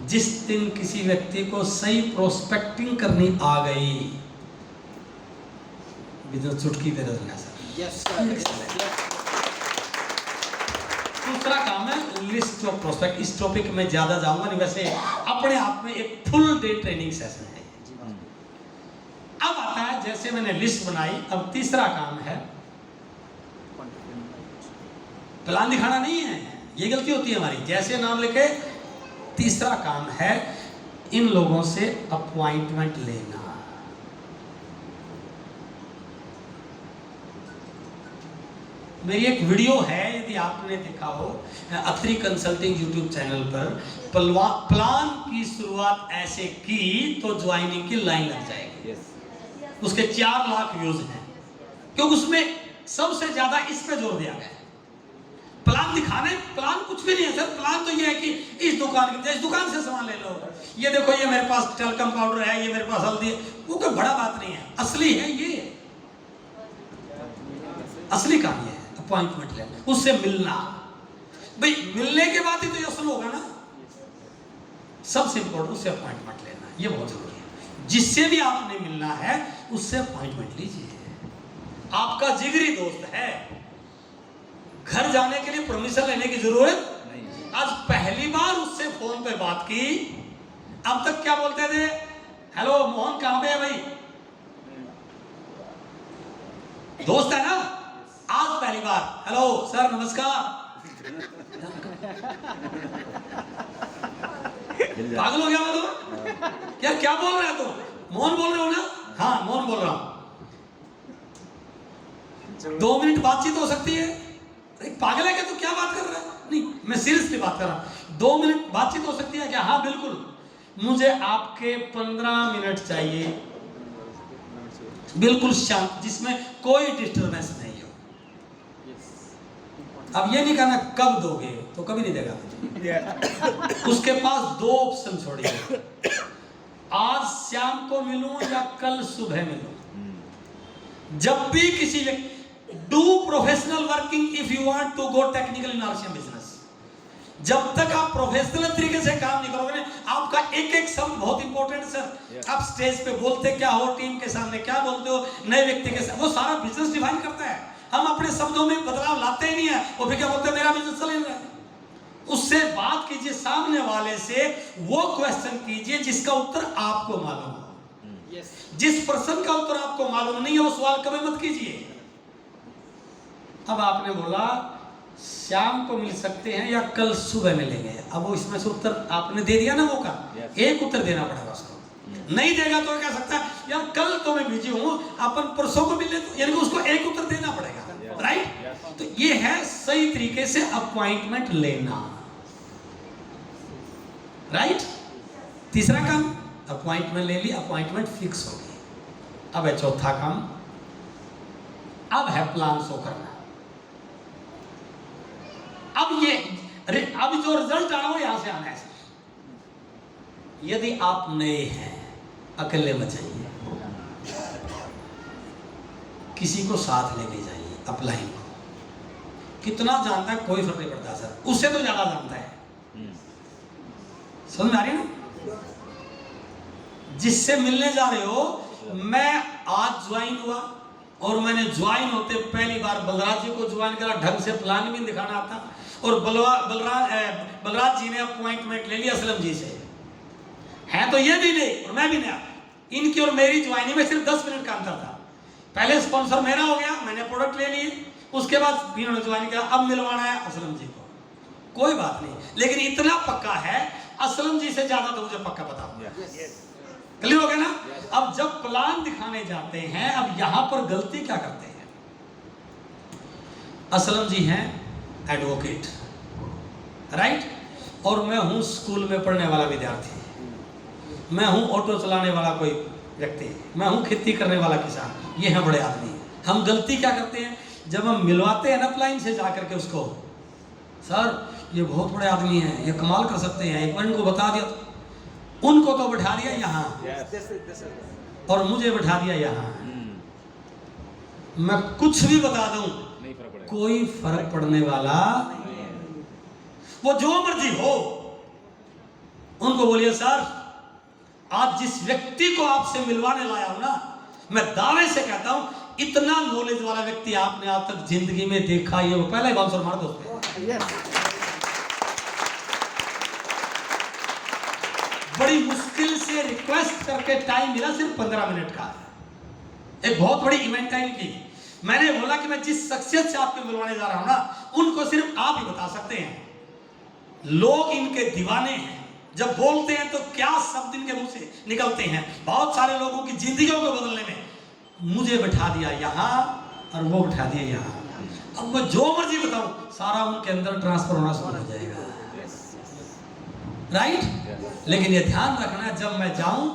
जिस दिन किसी व्यक्ति को सही प्रोस्पेक्टिंग करनी आ गई, बिजनेस चुटकी दे रहा सर। दूसरा काम है लिस्ट ऑफ प्रोस्पेक्ट। इस टॉपिक में ज्यादा जाऊंगा नहीं, वैसे अपने आप में एक फुल डे ट्रेनिंग सेशन है। अब आता है, जैसे मैंने लिस्ट बनाई, अब तीसरा काम है प्लान दिखाना नहीं है, ये गलती होती है हमारी। जैसे नाम लिखे, तीसरा काम है इन लोगों से अपॉइंटमेंट लेना। मेरी एक वीडियो है, यदि आपने देखा हो, अत्री कंसल्टिंग यूट्यूब चैनल पर, प्लान की शुरुआत ऐसे की तो ज्वाइनिंग की लाइन लग जाएगी। उसके 4 लाख व्यूज हैं, क्योंकि उसमें सबसे ज्यादा इस पे जोर दिया गया है। प्लान दिखाने, प्लान कुछ भी नहीं है सर। प्लान तो ये है कि इस दुकान से सामान ले लो, ये देखो ये मेरे पास टेलकम पाउडर है, ये मेरे पास हल्दी है, वो कोई बड़ा बात नहीं है। असली है ये, असली काम ये है अपॉइंटमेंट लेना, उससे मिलना। भाई मिलने के बाद ही तो ये असल होगा ना। सबसे इम्पोर्टेंट उससे अपॉइंटमेंट लेना, ये बहुत जरूरी है। जिससे भी आपने मिलना है उससे अपॉइंटमेंट लीजिए। आपका जिगरी दोस्त है, घर जाने के लिए परमिशन लेने की जरूरत नहीं। आज पहली बार उससे फोन पे बात की, अब तक क्या बोलते थे, हेलो मोहन कहां पे है भाई, दोस्त है ना। आज पहली बार हेलो सर नमस्कार, पागल हो गया मैं तो, क्या बोल रहे हो तुम, मोहन बोल रहे हो ना, हाँ मोहन बोल रहा हूं। 2 मिनट बातचीत हो सकती है, पागल है क्या तू, क्या बात कर रहा है, नहीं मैं सीरियसली बात कर रहा हूं। 2 मिनट बातचीत हो सकती है क्या, हाँ बिल्कुल, मुझे आपके 15 मिनट चाहिए, बिल्कुल शांत, जिसमें कोई डिस्टरबेंस नहीं हो। अब ये नहीं कहना कब दोगे, तो कभी नहीं देगा। उसके पास 2 ऑप्शन छोड़िए, आज शाम को मिलूं या कल सुबह मिलूं। जब भी किसी do professional working if you want to go technical in RCM business. जब तक आप प्रोफेशनल तरीके से काम नहीं करोगे ना, आपका एक एक शब्द बहुत इंपॉर्टेंट सर। आप स्टेज पे बोलते क्या हो, टीम के सामने क्या बोलते हो, नए व्यक्ति के साथ, वो सारा बिजनेस डिफाइन करता है। हम अपने शब्दों में बदलाव लाते ही नहीं है, और फिर क्या बोलते हैं मेरा बिजनेस चल रहा है। उससे बात कीजिए, सामने वाले से वो क्वेश्चन कीजिए जिसका उत्तर आपको मालूम हो। जिस प्रश्न का उत्तर आपको मालूम नहीं है वो सवाल कभी मत कीजिए। अब आपने बोला शाम को मिल सकते हैं या कल सुबह मिलेंगे, अब वो इसमें से उत्तर आपने दे दिया ना, वो का एक उत्तर देना पड़ेगा उसको। नहीं देगा तो क्या सकता है यार कल तो मैं बिजी हूं, अपन परसों को मिले, तो यानी कि उसको एक उत्तर देना पड़ेगा, राइट। तो ये है सही तरीके से अपॉइंटमेंट लेना, राइट। तीसरा काम, अपॉइंटमेंट ले ली, अपॉइंटमेंट फिक्स हो गई। अब है चौथा काम, अब है प्लान शो करना। अब जो रिजल्ट आना हो यहां से आना है। यदि आप नए हैं, अकेले मत जाइए, किसी को साथ लेके जाइए। अपलाइन को कितना जानता है कोई फर्क नहीं पड़ता सर, उससे तो ज्यादा जानता है, समझ में आ रही है ना। जिससे मिलने जा रहे हो, मैं आज ज्वाइन हुआ और मैंने ज्वाइन होते पहली बार बलराज जी को ज्वाइन करा, ढंग से प्लान भी दिखाना आता, और बलराज जी ने अपॉइंटमेंट ले लिया असलम जी से, है तो ये भी नहीं और मैं भी नहीं। इनकी और मेरी ज्वाइनिंग में सिर्फ 10 मिनट का अंतर था। पहले स्पॉन्सर मेरा हो गया, मैंने प्रोडक्ट ले लिए, उसके बाद इन्होंने ज्वाइन किया, अब मिलवाना है असलम जी को, कोई बात नहीं। लेकिन इतना पक्का है, असलम जी से ज्यादा तो मुझे पक्का पता हो गया, क्लियर हो गया ना। अब जब प्लान दिखाने जाते हैं, अब यहां पर गलती क्या करते हैं। असलम जी हैं एडवोकेट, राइट, और मैं हूं स्कूल में पढ़ने वाला विद्यार्थी, मैं हूं ऑटो चलाने वाला कोई व्यक्ति, मैं हूं खेती करने वाला किसान, ये हैं बड़े आदमी। हम गलती क्या करते हैं, जब हम मिलवाते हैं ना अपलाइन से जाकर के उसको, सर ये बहुत बड़े आदमी हैं, ये कमाल कर सकते हैं, एक बार इनको बता दिया, उनको तो बैठा दिया यहाँ और मुझे बैठा दिया यहाँ। मैं कुछ भी बता दूं कोई फर्क पड़ने वाला नहीं, वो जो मर्जी हो। उनको बोलिए सर आज जिस व्यक्ति को आपसे मिलवाने लाया हूं ना, मैं दावे से कहता हूं इतना नॉलेज वाला व्यक्ति आपने आज तक जिंदगी में देखा ही है। वो पहले बाउंसर मार दो, बड़ी मुश्किल से रिक्वेस्ट करके टाइम मिला, सिर्फ 15 मिनट का, एक बहुत बड़ी इवेंट टाइम की। मैंने बोला कि मैं जिस शख्सियत से आपको मिलवाने जा रहा हूं ना, उनको सिर्फ आप ही बता सकते हैं। लोग इनके दीवाने हैं, जब बोलते हैं तो क्या शब्द इनके मुंह से निकलते हैं। बहुत सारे लोगों की जिंदगियों को बदलने में मुझे बैठा दिया यहाँ और वो बैठा दिया यहाँ। अब मैं जो मर्जी बताऊं, सारा उनके अंदर ट्रांसफर होना शुरू हो जाएगा, राइट। लेकिन ये ध्यान रखना, जब मैं जाऊं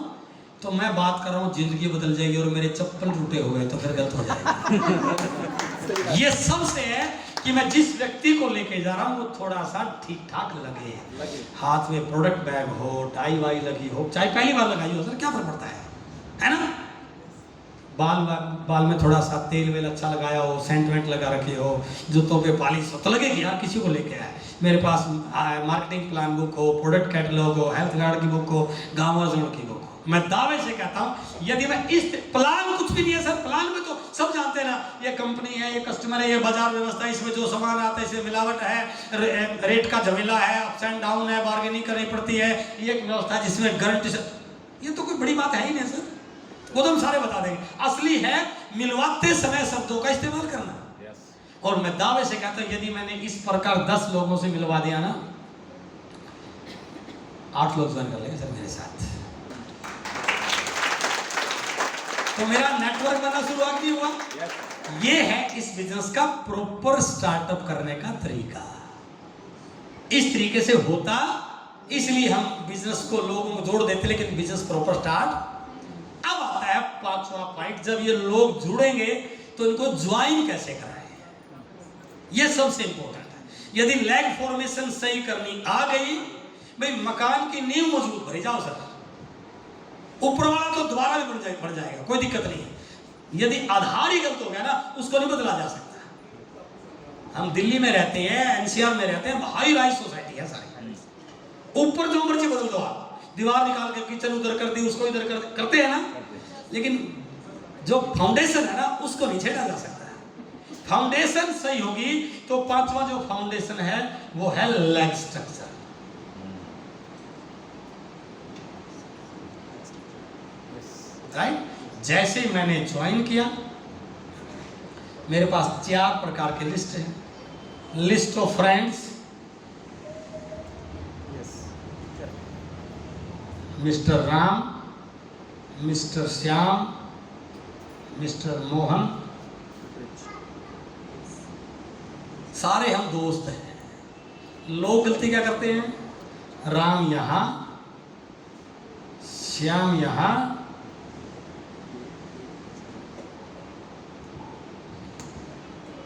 तो मैं बात कर रहा हूं जिंदगी बदल जाएगी और मेरे चप्पल टूटे हुए तो फिर गलत हो जाएगा। ये सबसे है कि मैं जिस व्यक्ति को लेके जा रहा हूं वो थोड़ा सा ठीक ठाक लगे, हाथ में प्रोडक्ट बैग हो, टाई वाई लगी हो, चाहे पहली बार लगाई हो, सर क्या फर्क पड़ता है ना। बाल में थोड़ा सा तेल वेल अच्छा लगाया हो, सेंट वेंट लगा रखे हो, जूतों पे पॉलिश हो, तो लगेगी यार किसी को लेके आए। मेरे पास मार्केटिंग प्लान बुक हो, प्रोडक्ट कैटलॉग हो, हेल्थ गार्ड की बुक हो, गाँव जोड़ की बुक हो। मैं दावे से कहता हूँ यदि मैं इस प्लान कुछ भी नहीं है सर, प्लान में तो सब जानते हैं ना, ये कंपनी है, ये कस्टमर है, ये बाजार व्यवस्था है, इसमें जो सामान आता है इसमें मिलावट है, रेट का झमेला है, अप्स एंड डाउन है, बार्गेनिंग करनी पड़ती है, ये एक व्यवस्था है जिसमें गारंटी से, ये तो कोई बड़ी बात है ही नहीं सर, वो तो हम सारे बता देंगे। असली है मिलवाते समय शब्दों का इस्तेमाल करना। और मैं दावे से कहता हूं यदि मैंने इस प्रकार 10 लोगों से मिलवा दिया ना, 8 लोग ज्वाइन कर लेंगे सर मेरे साथ, तो मेरा नेटवर्क बनना शुरुआत नहीं हुआ। ये है इस बिजनेस का प्रॉपर स्टार्टअप करने का तरीका। इस तरीके से होता, इसलिए हम बिजनेस को लोगों को जोड़ देते, लेकिन बिजनेस प्रॉपर स्टार्ट। अब आता है 5वां पॉइंट, जब ये लोग जुड़ेंगे तो इनको ज्वाइन कैसे कराएं, ये सबसे इंपॉर्टेंट है। यदि लैग फॉर्मेशन सही करनी आ गई, भाई मकान की नींव मजबूत भरी जाओ सर, ऊपर वाला तो दोबारा भी बढ़ जाएगा, कोई दिक्कत नहीं है। यदि आधार ही गलत हो गया ना, उसको नहीं बदला जा सकता। हम दिल्ली में रहते हैं, एनसीआर में रहते हैं, हाई राइज सोसाइटी है सारी, ऊपर जो मर्जी बदल दो आप, दीवार निकाल के किचन उधर कर दी, उसको इधर कर करते हैं ना, लेकिन जो फाउंडेशन है ना उसको नहीं छेड़ा जा सकता है। फाउंडेशन सही होगी तो 5वां जो फाउंडेशन है वो है लैग स्ट्रक्चर। राइट, जैसे मैंने ज्वाइन किया, मेरे पास 4 प्रकार के लिस्ट है। List of friends, mister Ram, mister Shyam, mister Mohan, सारे हम दोस्त हैं। लोग गलती क्या करते हैं, राम यहां, श्याम यहां,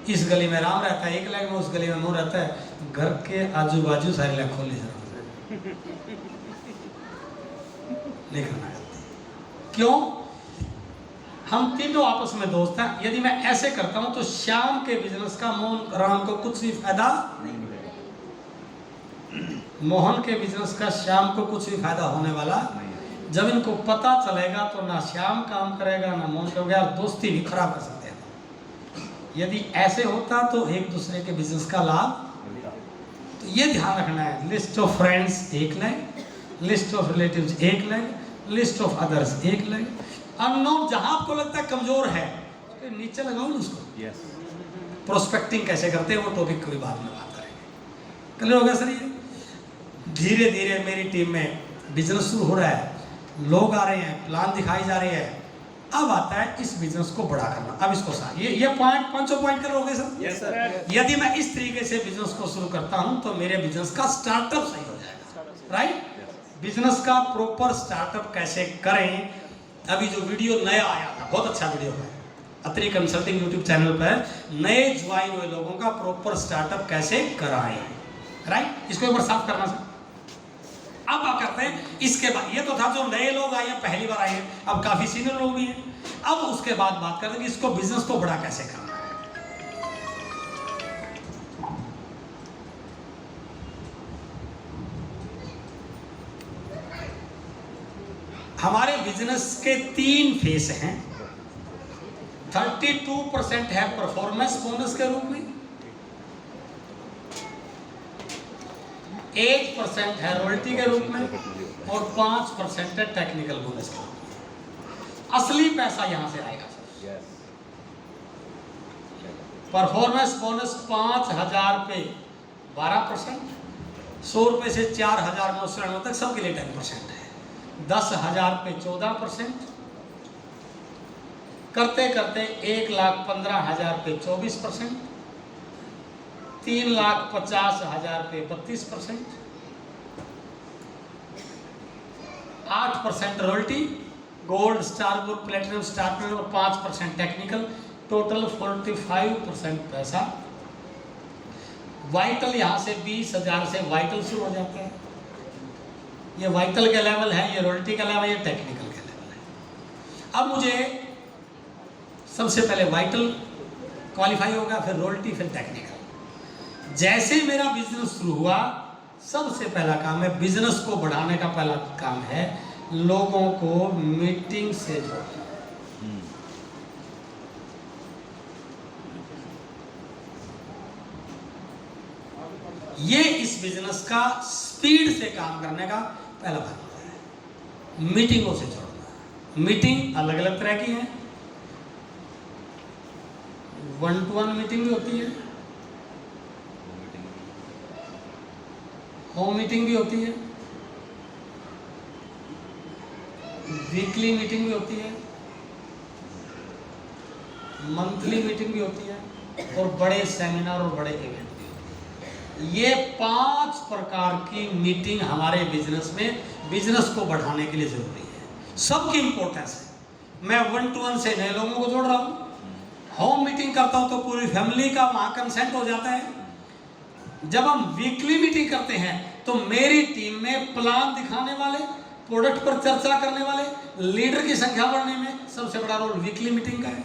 इस गली में राम रहता है, एक लाख में, उस गली में मोहन रहता है, घर के आजू बाजू सारे लाख खोले नहीं करना चाहते। क्यों? हम तीनों आपस में दोस्त हैं। यदि मैं ऐसे करता हूं तो श्याम के बिजनेस का मोहन राम को कुछ भी फायदा नहीं मिलेगा, मोहन के बिजनेस का श्याम को कुछ भी फायदा होने वाला नहीं। जब इनको पता चलेगा तो ना श्याम काम करेगा ना मोहन करेगा, दोस्ती भी खराब कर सकते हैं। यदि ऐसे होता तो एक दूसरे के बिजनेस का लाभ, तो ये ध्यान रखना है। List of friends 1 lakh, list of relatives 1 lakh, list of others 1 lakh. Unknown जहां आपको लगता है कमजोर है उसके नीचे लगाओ ना उसको। प्रोस्पेक्टिंग कैसे करते हैं वो टॉपिक कोई बाद में बात करेंगे। क्लियर हो गया सर? ये धीरे धीरे मेरी टीम में बिजनेस शुरू हो रहा है, लोग आ रहे हैं, प्लान दिखाई जा रही है। अब आता है इस बिजनेस को बड़ा करना। अब इसको साथ ये पॉइंट 500 पॉइंट करोगे सर? Yes sir. यदि मैं इस तरीके से बिजनेस को शुरू करता हूं तो मेरे बिजनेस का स्टार्टअप सही हो जाएगा। राइट, बिजनेस का प्रॉपर स्टार्टअप कैसे करें। अभी जो वीडियो नया आया था, बहुत अच्छा वीडियो है, अत्री कंसल्टिंग यूट्यूब चैनल पर नए ज्वाइन हुए लोगों का प्रॉपर स्टार्टअप कैसे कराएं। राइट, इसको एक बार साफ करना सर। अब क्या करते हैं, इसके बाद ये तो था जो नए लोग आए हैं, पहली बार आए हैं, अब काफी सीनियर लोग भी हैं। अब उसके बाद बात करते हैं कि इसको बिजनेस को बड़ा कैसे करना है। हमारे बिजनेस के 3 फेस हैं। 32% है परफॉर्मेंस बोनस के रूप में, 8% है रॉयल्टी के रूप में और 5% है टेक्निकल बोनस के रूप में। असली पैसा यहां से आएगा सर। परफॉर्मेंस बोनस 5,000 पे 12%, 100 रुपए से 4,999 तक सबके लिए 10% है। 10,000 पे 14%, करते करते 1,15,000 पे 24%, 3,50,000 पे 32%, 8% royalty, gold, star group, platinum, star platinum और 5% टेक्निकल, टोटल 45% पैसा। वाइटल यहाँ से 20,000 से वाइटल शुरू हो जाते हैं। ये वाइटल का लेवल है, ये रॉयल्टी का लेवल है, ये टेक्निकल का लेवल है। अब मुझे सबसे पहले वाइटल क्वालिफाई होगा, फिर रॉयल्टी, फिर टेक्निकल। जैसे मेरा बिजनेस शुरू हुआ, सबसे पहला काम है, बिजनेस को बढ़ाने का पहला काम है लोगों को मीटिंग से जोड़ना। ये इस बिजनेस का स्पीड से काम करने का पहला भाग होता है, मीटिंगों से जोड़ना। मीटिंग अलग अलग तरह की है, 1-to-1 मीटिंग भी होती है, होम मीटिंग भी होती है, वीकली मीटिंग भी होती है, मंथली मीटिंग भी होती है, और बड़े सेमिनार और बड़े इवेंट भी होते हैं। ये 5 प्रकार की मीटिंग हमारे बिजनेस में बिजनेस को बढ़ाने के लिए जरूरी है। सबकी इंपॉर्टेंस है। मैं 1-to-1 से नए लोगों को जोड़ रहा हूँ, होम मीटिंग करता हूँ तो पूरी फैमिली का वहाँ कंसेंट हो जाता है। जब हम वीकली मीटिंग करते हैं तो मेरी टीम में प्लान दिखाने वाले, प्रोडक्ट पर चर्चा करने वाले, लीडर की संख्या बढ़ने में सबसे बड़ा रोल वीकली मीटिंग का है।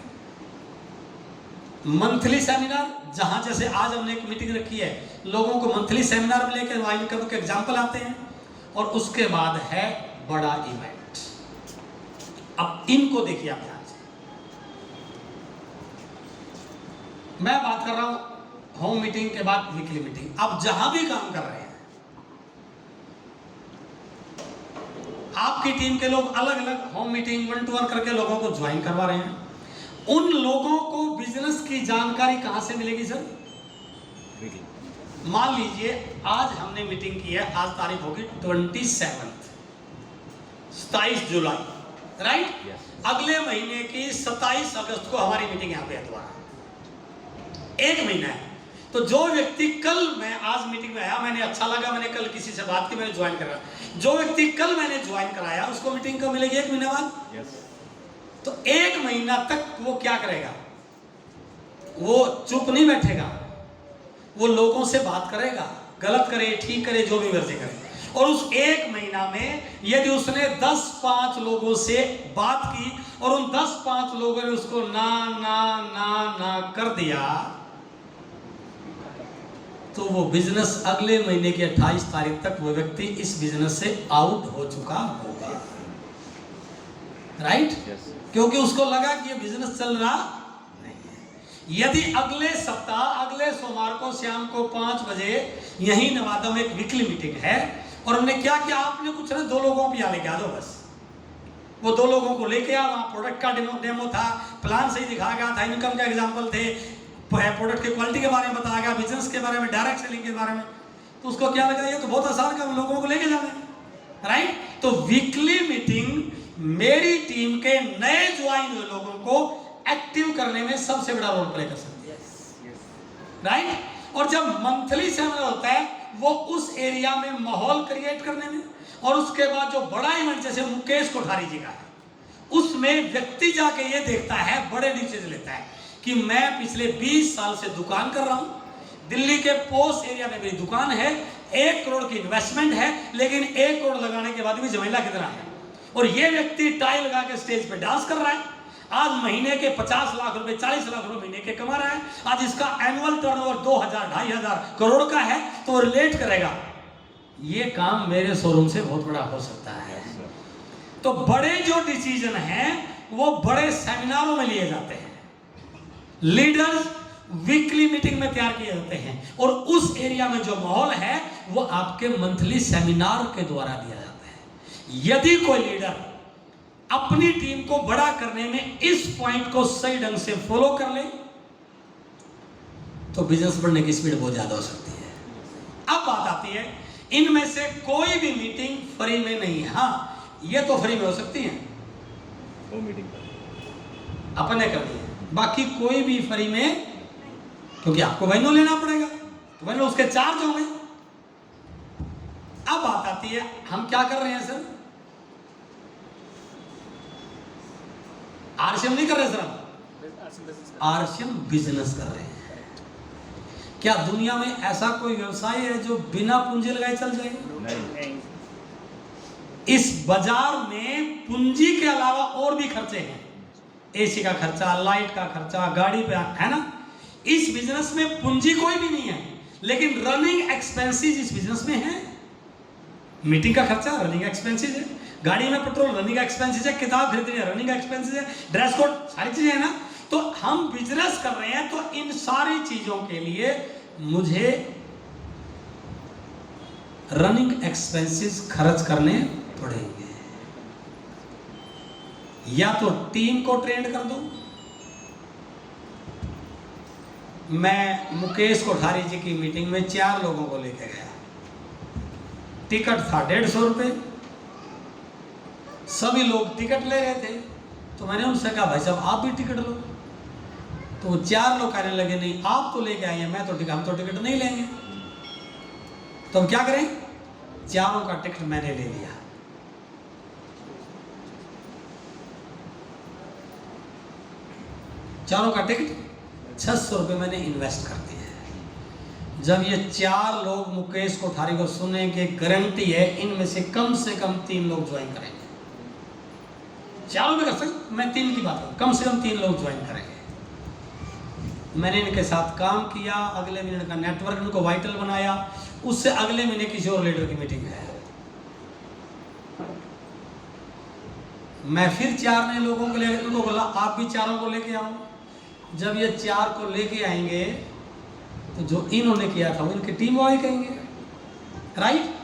मंथली सेमिनार, जहां जैसे आज हमने एक मीटिंग रखी है, लोगों को मंथली सेमिनार में लेकर वाइन के एग्जाम्पल आते हैं, और उसके बाद है बड़ा इवेंट। अब इनको देखिए आप ध्यान से, मैं बात कर रहा हूं होम मीटिंग के बाद वीकली मीटिंग। अब जहां भी काम कर रहे हैं, आपकी टीम के लोग अलग अलग होम मीटिंग 1-to-1 करके लोगों को ज्वाइन करवा रहे हैं। उन लोगों को बिजनेस की जानकारी कहां से मिलेगी सर? मान लीजिए आज हमने मीटिंग की है, आज तारीख होगी 27 जुलाई, राइट? अगले महीने की 27 अगस्त को हमारी मीटिंग यहाँ पे है दोबारा, 1 महीना है। तो जो व्यक्ति कल, मैं आज मीटिंग में आया, मैंने अच्छा लगा, मैंने कल किसी से बात की, मैंने ज्वाइन करा, जो व्यक्ति कल मैंने ज्वाइन कराया उसको मीटिंग कब मिलेगी? 1 महीने बाद। तो 1 महीना तक वो क्या करेगा? वो चुप नहीं बैठेगा, वो लोगों से बात करेगा, गलत करे ठीक करे जो भी मर्जी करे। और उस 1 महीना में यदि उसने 10-5 लोगों से बात की और उन 10-5 लोगों ने उसको ना ना ना ना कर दिया, तो वो बिजनेस अगले महीने की 28 तारीख तक वो व्यक्ति इस बिजनेस से आउट हो चुका होगा, राइट? क्योंकि उसको लगा कि ये बिजनेस चल रहा नहीं है। यदि अगले सप्ताह, अगले सोमवार को शाम को 5 बजे यहीं नवादा में एक वीकली मीटिंग है, और हमने क्या किया, आपने कुछ ना 2 लोगों को यहाँ लेके आ जाओ बस। वो 2 लोगों को लेके आ, वहाँ प्रोडक्ट का डेमो था, प्लान सही दिखाया गया था, इनकम का एग्जाम्पल थे, प्रोडक्ट की क्वालिटी के बारे में बताया गया, बिजनेस के बारे में, डायरेक्ट सेलिंग के बारे में। तो उसको क्या लगा, ये तो बहुत आसान काम, लोगों को लेके जाना है, राइट? तो वीकली मीटिंग मेरी टीम के नए ज्वाइन हुए लोगों को एक्टिव करने में सबसे बड़ा रोल प्ले कर सकती है, राइट? और जब मंथली सेमिनार होता है वो उस एरिया में माहौल क्रिएट करने में, और उसके बाद जो बड़ा इवेंट जैसे मुकेश कोठारी जी का है, उसमें व्यक्ति जाके ये देखता है, बड़े डिसीजन लेता है कि मैं पिछले 20 साल से दुकान कर रहा हूं, दिल्ली के पोस्ट एरिया में मेरी दुकान है, 1 करोड़ की इन्वेस्टमेंट है, लेकिन 1 करोड़ लगाने के बाद भी झमेला कितना है, और ये व्यक्ति टाई लगा के स्टेज पे डांस कर रहा है, आज महीने के 50 लाख रुपए, 40 लाख रुपए महीने के कमा रहा है, आज इसका एनुअल टर्नओवर 2,000-2,500 करोड़ का है, तो वो रिलेट करेगा, ये काम मेरे शोरूम से बहुत बड़ा हो सकता है। तो बड़े जो डिसीजन हैं वो बड़े सेमिनारों में लिए जाते हैं, लीडर्स वीकली मीटिंग में तैयार किए जाते हैं, और उस एरिया में जो माहौल है वो आपके मंथली सेमिनार के द्वारा दिया जाता है। यदि कोई लीडर अपनी टीम को बड़ा करने में इस पॉइंट को सही ढंग से फॉलो कर ले तो बिजनेस बढ़ने की स्पीड बहुत ज्यादा हो सकती है। अब बात आती है, इनमें से कोई भी मीटिंग फ्री में नहीं है। हाँ, ये तो फ्री में हो सकती है, वो मीटिंग अपन ने कर दी है, बाकी कोई भी फ्री में, क्योंकि आपको वेन्यू लेना पड़ेगा, तो वेन्यू उसके चार्ज होंगे। अब बात आती है, हम क्या कर रहे हैं सर? आरसीएम नहीं कर रहे सर, हम आरसीएम बिजनेस कर रहे हैं। क्या दुनिया में ऐसा कोई व्यवसाय है जो बिना पूंजी लगाए चल जाएगा? नहीं। इस बाजार में पूंजी के अलावा और भी खर्चे हैं, एसी का खर्चा, लाइट का खर्चा, गाड़ी पे, है ना। इस बिजनेस में पूंजी कोई भी नहीं है, लेकिन रनिंग एक्सपेंसेस इस बिजनेस में है। मीटिंग का खर्चा रनिंग एक्सपेंसेस है, गाड़ी में पेट्रोल रनिंग एक्सपेंसेस है, किताब खरीदनी है रनिंग एक्सपेंसेस है, ड्रेस कोड, सारी चीजें है ना। तो हम बिजनेस कर रहे हैं, तो इन सारी चीजों के लिए मुझे रनिंग एक्सपेंसेस खर्च करने पड़ेंगे। या तो टीम को ट्रेंड कर दो। मैं मुकेश कोठारी जी की मीटिंग में 4 लोगों को लेके गया, टिकट था 150 रुपये, सभी लोग टिकट ले रहे थे। तो मैंने उनसे कहा भाई साहब आप भी टिकट लो। तो वो 4 लोग कहने लगे नहीं आप तो लेके आए हैं, हम तो टिकट नहीं लेंगे। तो हम क्या करें, चारों का टिकट मैंने ले लिया। चारों का टिकट 600 रुपये मैंने इन्वेस्ट कर दिया है। जब ये 4 लोग मुकेश कोठारी को सुनेंगे, गारंटी है इनमें से कम 3 लोग ज्वाइन करेंगे। चारों में कर सकते, मैं 3 की बात करूं, कम से कम 3 लोग ज्वाइन करेंगे। मैंने इनके साथ काम किया, अगले महीने का नेटवर्क इनको वाइटल बनाया, उससे अगले महीने किसी और लीडर की मीटिंग है। मैं फिर 4 नए लोगों को ले, उनको बोला आप भी 4 को लेके आओ। जब ये 4 को लेके आएंगे तो जो इन्होंने किया था वो इनकी टीम वाले कहेंगे, राइट।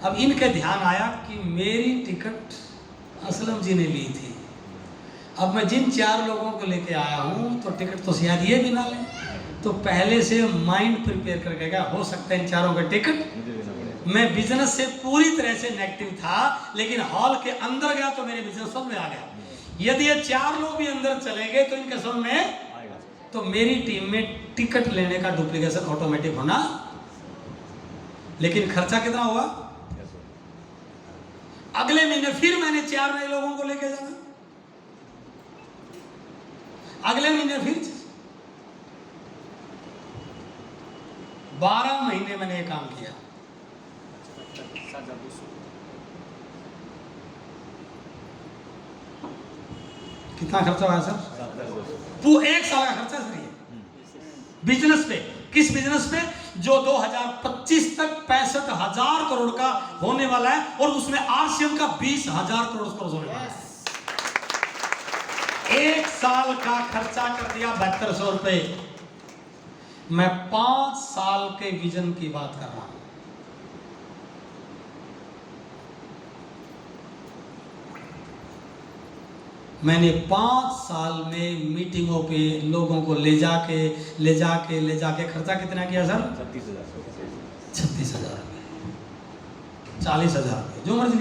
अब इनके ध्यान आया कि मेरी टिकट असलम जी ने ली थी, अब मैं जिन 4 लोगों को लेके आया हूँ तो टिकट तो शायद ये भी ना लें। तो पहले से माइंड प्रिपेयर करके गया, हो सकता है इन 4 का टिकट। मैं बिजनेस से पूरी तरह से नेगेटिव था, लेकिन हॉल के अंदर गया तो मेरे बिजनेस समझ में आ गया। यदि ये 4 लोग भी अंदर चले गए तो इनके समझ में, तो मेरी टीम में टिकट लेने का डुप्लीकेशन ऑटोमेटिक होना। लेकिन खर्चा कितना हुआ, अगले महीने फिर मैंने 4 नए लोगों को लेके जाना, अगले महीने फिर 12 महीने मैंने ये काम किया। कितना खर्चा हुआ सर? वो 1 साल का खर्चा सर ये बिजनेस पे। किस बिजनेस पे? जो 2025 तक 65,000 करोड़ का होने वाला है, और उसमें आरसीएम का 20,000 करोड़ होने वाला है। 1 साल का खर्चा कर दिया 7200 रुपए। मैं 5 साल के विजन की बात कर रहा हूं। मैंने 5 साल में मीटिंगों पे लोगों को ले जाके खर्चा कितना किया सर? 36,000 रुपये, 40,000 रुपये, जो मर्जी।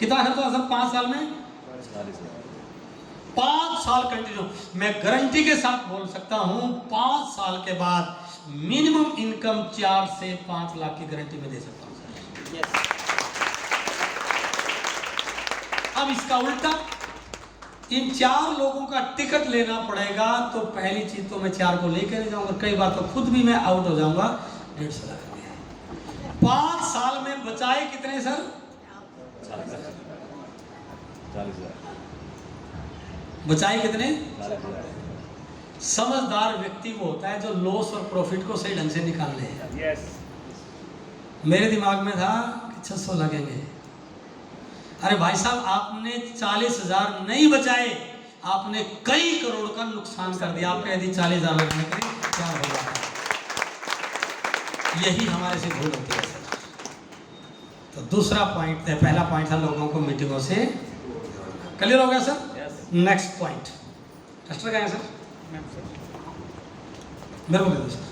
कितना खर्चा सर 5 साल में? 5 साल कंटिन्यू। मैं गारंटी के साथ बोल सकता हूं 5 साल के बाद मिनिमम इनकम 4 से 5 लाख की गारंटी में दे सकता हूं सर। अब इसका उल्टा, इन 4 लोगों का टिकट लेना पड़ेगा, तो पहली चीज तो मैं 4 को लेकर नहीं जाऊंगा, कई बार तो खुद भी मैं आउट हो जाऊंगा। 150 लाख रुपया 5 साल में बचाए कितने सर? 40,000। बचाए कितने? 40,000। समझदार व्यक्ति वो होता है जो लॉस और प्रॉफिट को सही ढंग से निकाल ले। मेरे दिमाग में था कि 600 लगेंगे। अरे भाई साहब, आपने 40,000 नहीं बचाए, आपने कई करोड़ का नुकसान कर दिया। आपके यदि 40,000 लगाने के लिए क्या होगा? यही हमारे से भूल होती है सर। तो दूसरा पॉइंट है, पहला पॉइंट था लोगों को मीटिंगों से क्लियर हो गया सर। नेक्स्ट पॉइंट कस्टर का है सर, मेरे को दे दो सर।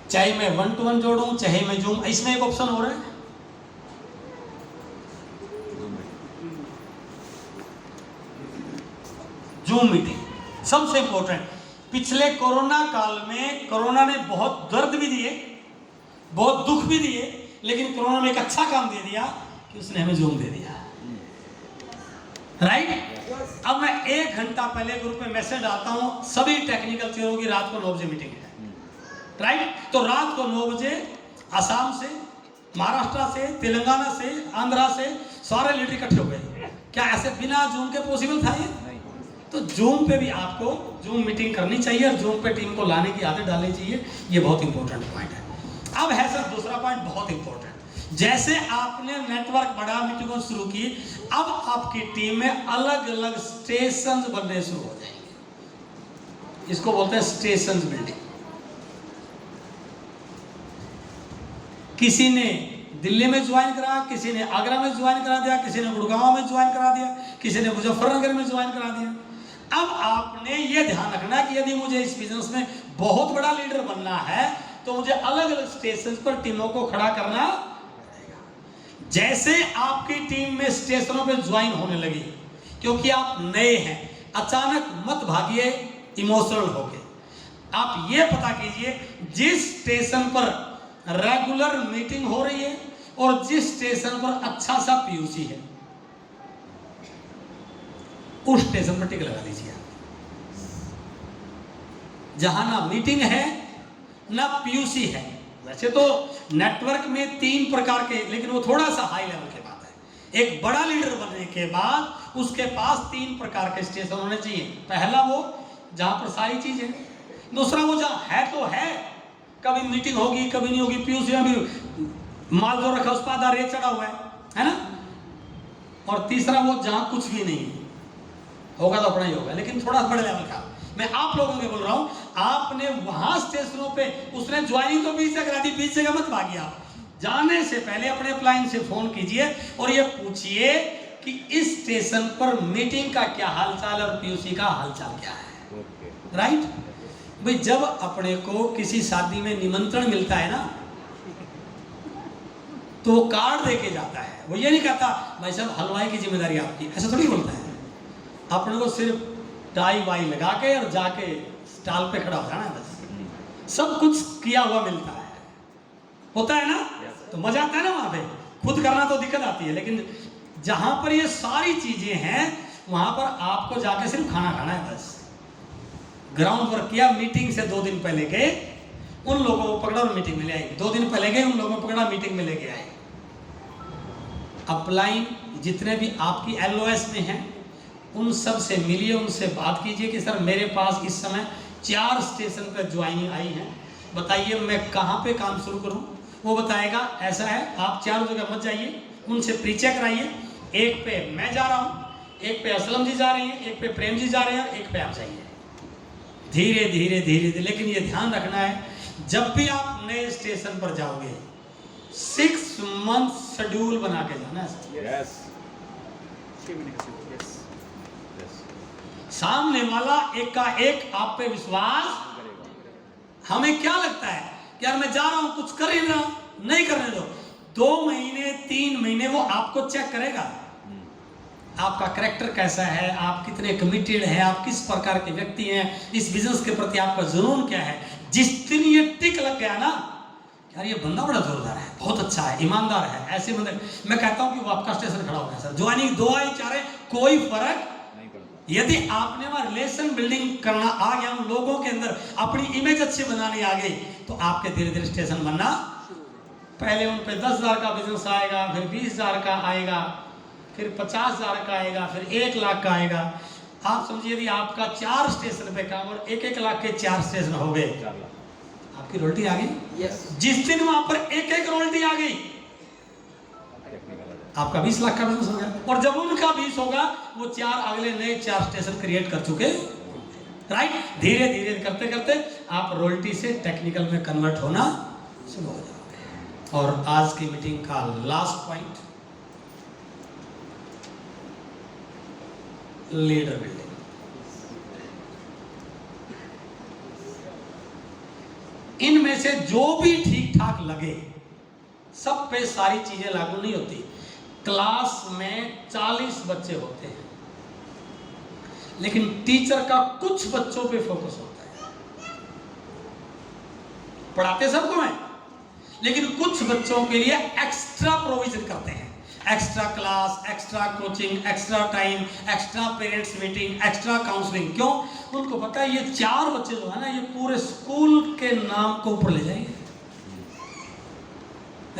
चाहे मैं 1 to 1 जोड़ूं, चाहे मैं जूम, इसमें एक ऑप्शन हो रहा है जूम मीटिंग। सबसे इंपॉर्टेंट, पिछले कोरोना काल में कोरोना ने बहुत दर्द भी दिए, बहुत दुख भी दिए, लेकिन कोरोना में एक अच्छा काम दे दिया कि उसने हमें जूम दे दिया, राइट। अब मैं 1 घंटा पहले ग्रुप में मैसेज डालता हूं, सभी टेक्निकल चीजों की रात को 9 बजे मीटिंग है। राइट। तो रात को 9 बजे असम से, महाराष्ट्र से, तेलंगाना से, आंध्रा से सारे लीडर इकट्ठे हो गए। क्या ऐसे बिना जूम के पॉसिबल था ये? तो जूम पे भी आपको जूम मीटिंग करनी चाहिए और जूम पे टीम को लाने की आदत डालनी चाहिए। ये बहुत इंपॉर्टेंट पॉइंट है। अब है सर दूसरा पॉइंट बहुत इंपॉर्टेंट। जैसे आपने नेटवर्क बड़ा मीटिंगों शुरू की, अब आपकी टीम में अलग अलग स्टेशन बनने शुरू हो जाएंगे। इसको बोलते हैं स्टेशन बिल्डिंग। किसी ने दिल्ली में ज्वाइन करा, किसी ने आगरा में ज्वाइन करा दिया, किसी ने गुड़गांव में ज्वाइन करा दिया, किसी ने मुजफ्फरनगर में ज्वाइन करा दिया। अब आपने ये ध्यान रखना कि यदि मुझे इस बिजनेस में बहुत बड़ा लीडर बनना है तो मुझे अलग अलग स्टेशन पर टीमों को खड़ा करना पड़ेगा। जैसे आपकी टीम में स्टेशनों पे ज्वाइन होने लगी, क्योंकि आप नए हैं, अचानक मत भागिए इमोशनल होके। आप ये पता कीजिए जिस स्टेशन पर रेगुलर मीटिंग हो रही है और जिस स्टेशन पर अच्छा सा पीयूसी है, उस स्टेशन पर टिक लगा दीजिए। जहां ना मीटिंग है ना पीयूसी है। वैसे तो नेटवर्क में 3 प्रकार के, लेकिन वो थोड़ा सा हाई लेवल की बात है। एक बड़ा लीडर बनने के बाद उसके पास 3 प्रकार के स्टेशन होने चाहिए। पहला वो जहां पर सारी चीजें, दूसरा वो जहां है तो है, कभी मीटिंग होगी कभी नहीं होगी, पीयूसी में भी माल जो रखा उस पर आधा रेट चढ़ा हुआ है ना। और तीसरा वो जहां कुछ भी नहीं होगा तो अपना ही होगा, लेकिन थोड़ा बड़े लेवल का। मैं आप लोगों के बोल रहा हूं, आपने वहां स्टेशनों पे, उसने ज्वाइनिंग तो 20 जगह करा दी, 20 जगह मत भागिए। आप जाने से पहले अपने अपलाइन से फोन कीजिए और ये पूछिए कि इस स्टेशन पर मीटिंग का क्या हालचाल और पीयूसी का हालचाल क्या है। राइट भाई, जब अपने को किसी शादी में निमंत्रण मिलता है ना तो वो कार्ड देके जाता है। वो ये नहीं कहता भाई साहब हलवाई की जिम्मेदारी आपकी, ऐसा थोड़ी बोलता है। अपने को सिर्फ टाई वाई लगा के और जाके स्टॉल पे खड़ा हो जाना है बस। सब कुछ किया हुआ मिलता है, होता है ना, तो मजा आता है ना। वहां पे खुद करना तो दिक्कत आती है, लेकिन जहां पर ये सारी चीजें हैं वहां पर आपको जाके सिर्फ खाना खाना है बस। ग्राउंड वर्क किया, मीटिंग से 2 दिन पहले गए, उन लोगों को पकड़ा और मीटिंग में ले आए। 2 दिन पहले गए, उन लोगों को पकड़ा, मीटिंग में लेके आए। अपलाइन जितने भी आपकी LOS में हैं उन सब से मिलिए, उनसे बात कीजिए कि सर मेरे पास इस समय 4 स्टेशन पर ज्वाइनिंग आई है, बताइए मैं कहाँ पे काम शुरू करूँ। वो बताएगा ऐसा है, आप 4 जगह मत जाइए, उनसे प्रीचेक कराइए। एक पे मैं जा रहा हूँ, एक पे असलम जी जा रही हैं, एक पे प्रेम जी जा रहे हैं, एक पे आप जाइए। धीरे धीरे धीरे धीरे, लेकिन ये ध्यान रखना है जब भी आप नए स्टेशन पर जाओगे 6 मंथ शेड्यूल बना के जाना है। सामने वाला एक का एक आप पे विश्वास, हमें क्या लगता है कि यार मैं जा रहा हूं कुछ कर ही ना, नहीं करने दो। 2 महीने 3 महीने वो आपको चेक करेगा, आपका कैरेक्टर कैसा है, आप कितने कमिटेड हैं, आप किस प्रकार के व्यक्ति हैं, इस बिजनेस के प्रति आपका जुनून क्या है। जिस दिन ये टिक लग गया ना, यार ये बंदा बड़ा जोरदार है, बहुत अच्छा है, ईमानदार है, ऐसे बंदे, मैं कहता हूं कि वो आपका स्टेशन खड़ा हो गया सर। ज्वाइनिंग 2 आई 4 है, कोई फर्क। यदि आपने वहां रिलेशन बिल्डिंग करना आ गया, उन लोगों के अंदर अपनी इमेज अच्छी बनानी आ गई, तो आपके धीरे धीरे स्टेशन बनना। पहले उन पे 10,000 का बिजनेस आएगा, फिर 20,000 का आएगा, फिर 50,000 का आएगा, फिर 1 लाख का आएगा। आप समझिए यदि आपका 4 स्टेशन पे काम और 1-1 लाख के 4 स्टेशन हो गए, आपकी रोल्टी आ गई। जिस दिन वहां पर 1-1 रोल्टी आ गई, आपका 20 लाख का बिजनेस हो गया। और जब उनका 20 होगा, वो 4 अगले नए 4 स्टेशन क्रिएट कर चुके। राइट, धीरे धीरे करते करते आप रोल्टी से टेक्निकल में कन्वर्ट होना शुरू हो जाओगे। और आज की मीटिंग का लास्ट पॉइंट, लीडर बिल्डिंग। इनमें से जो भी ठीक ठाक लगे, सब पे सारी चीजें लागू नहीं होती। क्लास में 40 बच्चे होते हैं, लेकिन टीचर का कुछ बच्चों पे फोकस होता है। पढ़ाते सबको हैं, लेकिन कुछ बच्चों के लिए एक्स्ट्रा प्रोविजन करते हैं। Extra class, extra coaching, extra time, extra parents meeting, extra counselling. क्यों? उनको पता है ये 4 बच्चे जो है ना, ये पूरे स्कूल के नाम को ऊपर ले जाएंगे,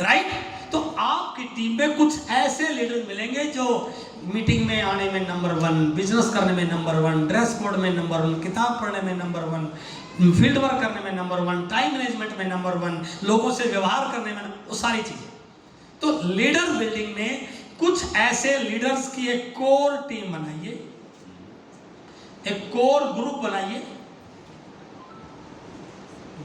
राइट? तो आपकी टीम में कुछ ऐसे लीडर मिलेंगे जो मीटिंग में आने में नंबर 1, बिजनेस करने में नंबर 1, ड्रेस कोड में नंबर 1, किताब पढ़ने में नंबर 1, फील्ड वर्क करने में नंबर 1, टाइम मैनेजमेंट में नंबर 1, लोगों से व्यवहार करने में, वो सारी चीजें। तो लीडर बिल्डिंग में कुछ ऐसे लीडर्स की एक कोर टीम बनाइए, एक कोर ग्रुप बनाइए,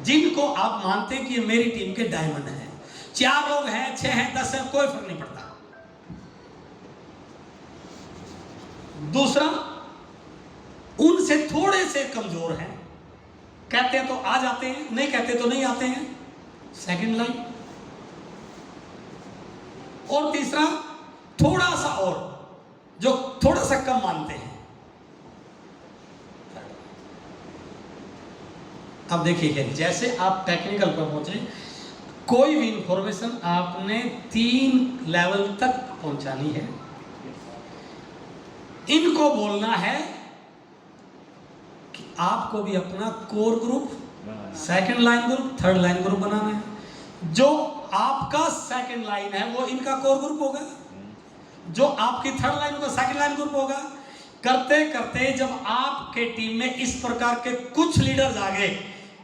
जिनको आप मानते हैं कि ये मेरी टीम के डायमंड हैं। 4 लोग हैं, 6 हैं, 10 हैं, कोई फर्क नहीं पड़ता। दूसरा, उनसे थोड़े से कमजोर हैं, कहते हैं तो आ जाते हैं, नहीं कहते तो नहीं आते हैं, सेकंड लाइन। और तीसरा, थोड़ा सा और, जो थोड़ा सा कम मानते हैं। अब देखिए, जैसे आप टेक्निकल पर पहुंचे, कोई भी इंफॉर्मेशन आपने 3 लेवल तक पहुंचानी है। इनको बोलना है कि आपको भी अपना core group, second line group, third line group बनाना है। जो आपका सेकंड लाइन है वो इनका कोर ग्रुप होगा, जो आपकी थर्ड लाइन होगा सेकंड लाइन ग्रुप होगा। करते करते जब आपके टीम में इस प्रकार के कुछ लीडर्स आ गए,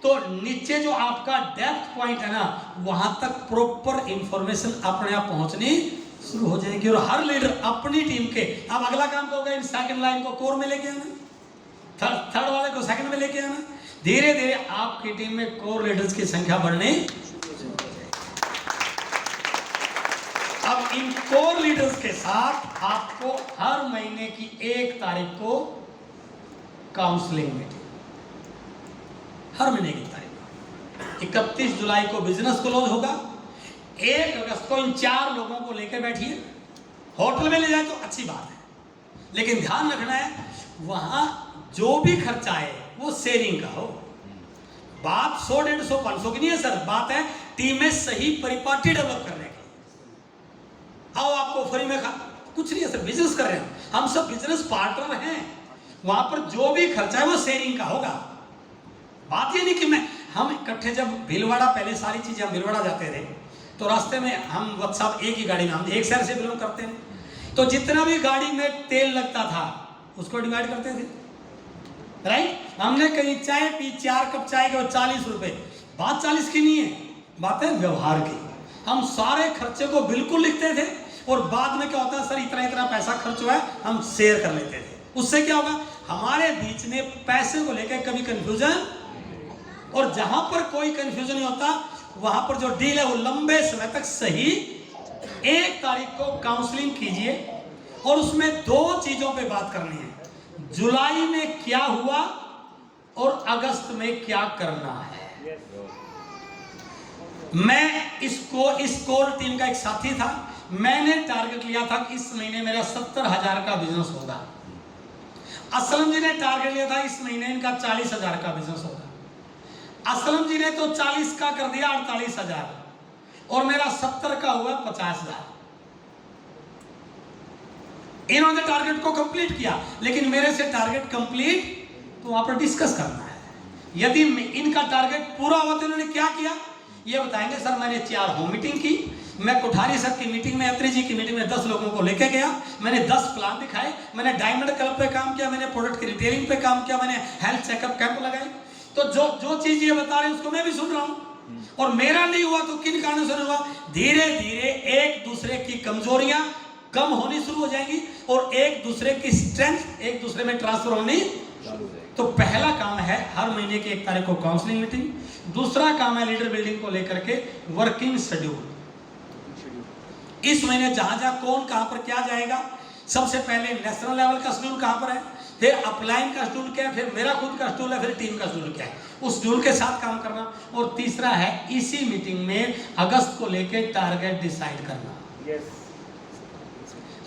तो नीचे जो आपका डेप्थ पॉइंट है ना, वहां तक प्रॉपर इंफॉर्मेशन अपने आप पहुंचनी शुरू हो जाएगी। और हर लीडर अपनी टीम के, अब अगला काम तो होगा इन सेकंड लाइन को कोर में लेके आना, थर्ड वाले को सेकंड में लेके आना। धीरे धीरे आपकी टीम में कोर लीडर्स की संख्या बढ़ने। अब इन कोर लीडर्स के साथ आपको हर महीने की 1 तारीख को काउंसलिंग मीटिंग, हर महीने की तारीख। 31 जुलाई को बिजनेस क्लोज होगा, 1 अगस्त को इन 4 लोगों को लेकर बैठिए। होटल में ले जाए तो अच्छी बात है, लेकिन ध्यान रखना है वहां जो भी खर्चा है वो शेयरिंग का हो। बात 100, 150, 500 की नहीं है सर, बात है टीम में सही परिपाटी डेवलप करने की। आओ आपको फ्री में कुछ नहीं है सर, बिजनेस कर रहे हैं हम सब, बिजनेस पार्टनर हैं, वहां पर जो भी खर्चा है वो शेयरिंग का होगा। बात ये नहीं कि हम इकट्ठे, जब भीलवाड़ा, पहले सारी चीजें हम भीलवाड़ा जाते थे तो रास्ते में हम WhatsApp एक ही गाड़ी में, हम एक शहर से बिलोंग करते हैं, तो जितना भी गाड़ी में तेल लगता था उसको डिवाइड करते थे, राइट? हमने कहीं चाय पी, 4 कप चाय के 40 रुपए, बात 40 की नहीं है, बात है व्यवहार की। हम सारे खर्चे को बिल्कुल लिखते थे और बाद में क्या होता है, सर इतना इतना पैसा खर्च हुआ है, हम शेयर कर लेते थे। उससे क्या होगा, हमारे बीच में पैसे को लेकर कभी कंफ्यूजन, और जहां पर कोई कंफ्यूजन नहीं होता वहां पर जो डील है वो लंबे समय तक सही। 1 तारीख को काउंसलिंग कीजिए और उसमें 2 चीजों पे बात करनी है, जुलाई में क्या हुआ और अगस्त में क्या करना है। मैं इस कोर टीम का एक साथी था, मैंने टारगेट लिया था कि इस महीने मेरा 70,000 का बिजनेस होगा। असलम जी ने टारगेट लिया था इस महीने इनका 40,000 का बिजनेस होगा। असलम जी ने तो 40 का कर दिया 48,000, और मेरा 70 का हुआ 50,000। इन्होंने टारगेट को कंप्लीट किया, लेकिन मेरे से टारगेट कंप्लीट तो वहां पर डिस्कस करना है। यदि इनका टारगेट पूरा हुआ तो इन्होंने क्या किया ये बताएंगे। सर मैंने 4 होम मीटिंग की, मैं कोठारी सर की मीटिंग में, अत्री जी की मीटिंग में 10 लोगों को लेके गया, मैंने 10 प्लान दिखाए, मैंने डायमंड क्लब पे काम किया, मैंने प्रोडक्ट की रिटेलिंग पे काम किया, मैंने हेल्थ चेकअप कैंप लगाए। तो जो चीज ये बता रहे हैं उसको मैं भी सुन रहा हूं, और मेरा नहीं हुआ तो किन कारणों से हुआ। धीरे धीरे एक दूसरे की कमजोरियां कम होनी शुरू हो जाएंगी और एक दूसरे की स्ट्रेंथ एक दूसरे में ट्रांसफर होनी। तो पहला काम है हर महीने की 1 तारीख को काउंसलिंग मीटिंग। दूसरा काम है लीडर बिल्डिंग को लेकर के वर्किंग शेड्यूल। इस महीने जहां जहां कौन कहां पर क्या जाएगा, सबसे पहले नेशनल लेवल का शेड्यूल कहां पर है, फिर अपलाइन का शेड्यूल क्या है, फिर मेरा खुद का शेड्यूल है, फिर टीम का शेड्यूल क्या है, उस शेड्यूल के साथ काम करना। और तीसरा है इसी मीटिंग में अगस्त को लेकर टारगेट डिसाइड करना।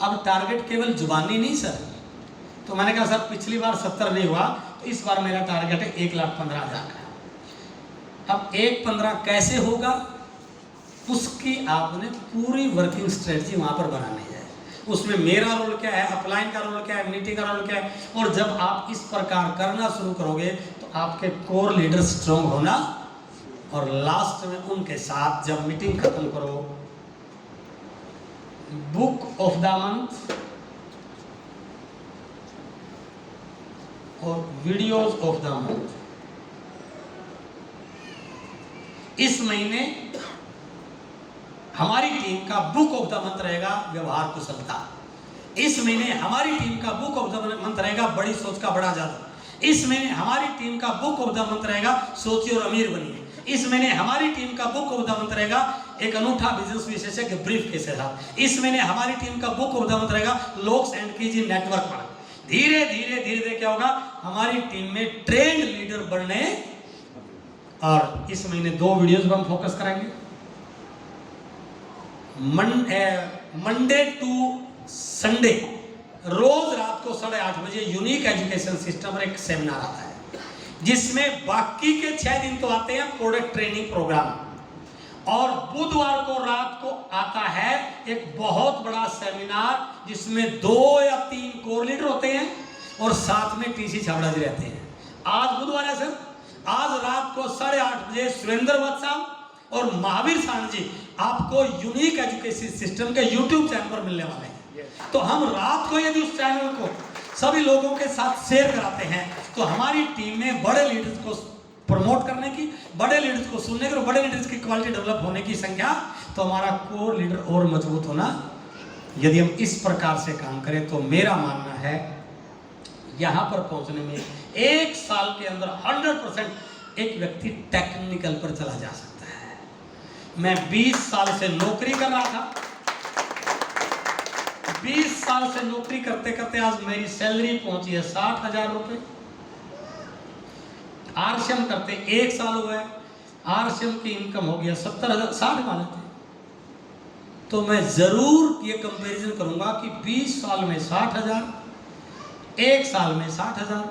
अब टारगेट केवल जुबानी नहीं सर, तो मैंने कहा सर पिछली बार 70 नहीं हुआ तो इस बार मेरा टारगेट है 1,15,000 का। अब 1,15 कैसे होगा, उसकी आपने पूरी वर्किंग स्ट्रेटजी वहाँ पर बनानी है। उसमें मेरा रोल क्या है, अपलाइन का रोल क्या है, मीटिंग का रोल क्या है। और जब आप इस प्रकार करना शुरू करोगे तो आपके कोर लीडर स्ट्रॉन्ग होना, और लास्ट में उनके साथ जब मीटिंग खत्म करो, बुक ऑफ द मंथ और वीडियोज ऑफ द मंथ, इस महीने हमारी टीम का बुक ऑफ द मंथ रहेगा व्यवहार कुशलता। इस महीने हमारी टीम का बुक ऑफ द मंथ रहेगा बड़ी सोच का बड़ा जादू। इस महीने हमारी टीम का बुक ऑफ द मंथ रहेगा सोचिए और अमीर बनिए। इस महीने हमारी टीम का बुक ऑफ द मंथ रहेगा एक अनूठा बिजनेस विशेषज्ञ ब्रीफ के साथ। इस महीने हमारी टीम का बुक ऑफ द मंथ रहेगा लॉक्स एंड कीज नेटवर्क पर। धीरे धीरे धीरे धीरे क्या होगा, हमारी टीम में ट्रेंड लीडर बनने। और इस महीने 2 वीडियोस पर हम फोकस करेंगे। मंडे टू संडे रोज रात को 8:30 बजे यूनिक एजुकेशन सिस्टम पर एक सेमिनार आता है, जिसमें बाकी के 6 दिन तो आते हैं प्रोडक्ट ट्रेनिंग प्रोग्राम, और बुधवार को रात को आता है एक बहुत बड़ा सेमिनार जिसमें 2 या 3 कोर लीडर होते हैं और साथ में टीसी छाबड़ा जी रहते हैं। आज बुधवार है सर, आज रात को 8:30 बजे सुरेंद्र वत्स साहब और महावीर सानू जी आपको यूनिक एजुकेशन सिस्टम के यूट्यूब चैनल पर मिलने वाले हैं। तो हम रात को यदि उस चैनल को सभी लोगों के साथ शेयर कराते हैं तो हमारी टीम में बड़े लीडर्स को प्रमोट करने की, बड़े लीडर्स को सुनने की और बड़े लीडर्स की क्वालिटी डेवलप होने की संख्या, तो हमारा कोर लीडर और मजबूत होना। यदि हम इस प्रकार से काम करें तो मेरा मानना है यहां पर पहुंचने में 1 साल के अंदर 100% एक व्यक्ति टेक्निकल पर चला जा सकता है। मैं 20 साल से नौकरी कर रहा था, 20 साल से नौकरी करते करते आज मेरी सैलरी पहुंची है 60,000 रुपए। आरसीएम करते 1 साल हुआ है, आरसीएम की इनकम हो गया 70,000, 60 मान लेते। तो मैं जरूर ये कंपैरिजन करूंगा कि 20 साल में 60,000, 1 साल में 60,000,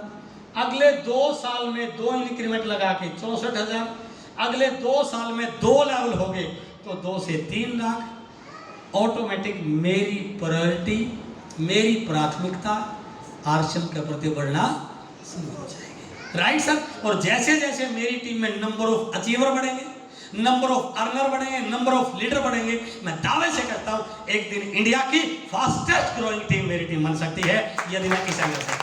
अगले 2 साल में 2 इंक्रीमेंट लगा के 64,000, अगले 2 साल में 2 लेवल हो गए तो 2 से 3 लाख। ऑटोमेटिक मेरी प्रायोरिटी, मेरी प्राथमिकता आरसीएम के प्रति बढ़ना शुरू हो जाएगी। Right sir. और जैसे जैसे मेरी टीम में नंबर ऑफ अचीवर बढ़ेंगे, नंबर ऑफ अर्नर बढ़ेंगे, नंबर ऑफ लीडर बढ़ेंगे, मैं दावे से कहता हूं एक दिन इंडिया की फास्टेस्ट ग्रोइंग टीम मेरी टीम बन सकती है, यदि मैं इस एंगल से।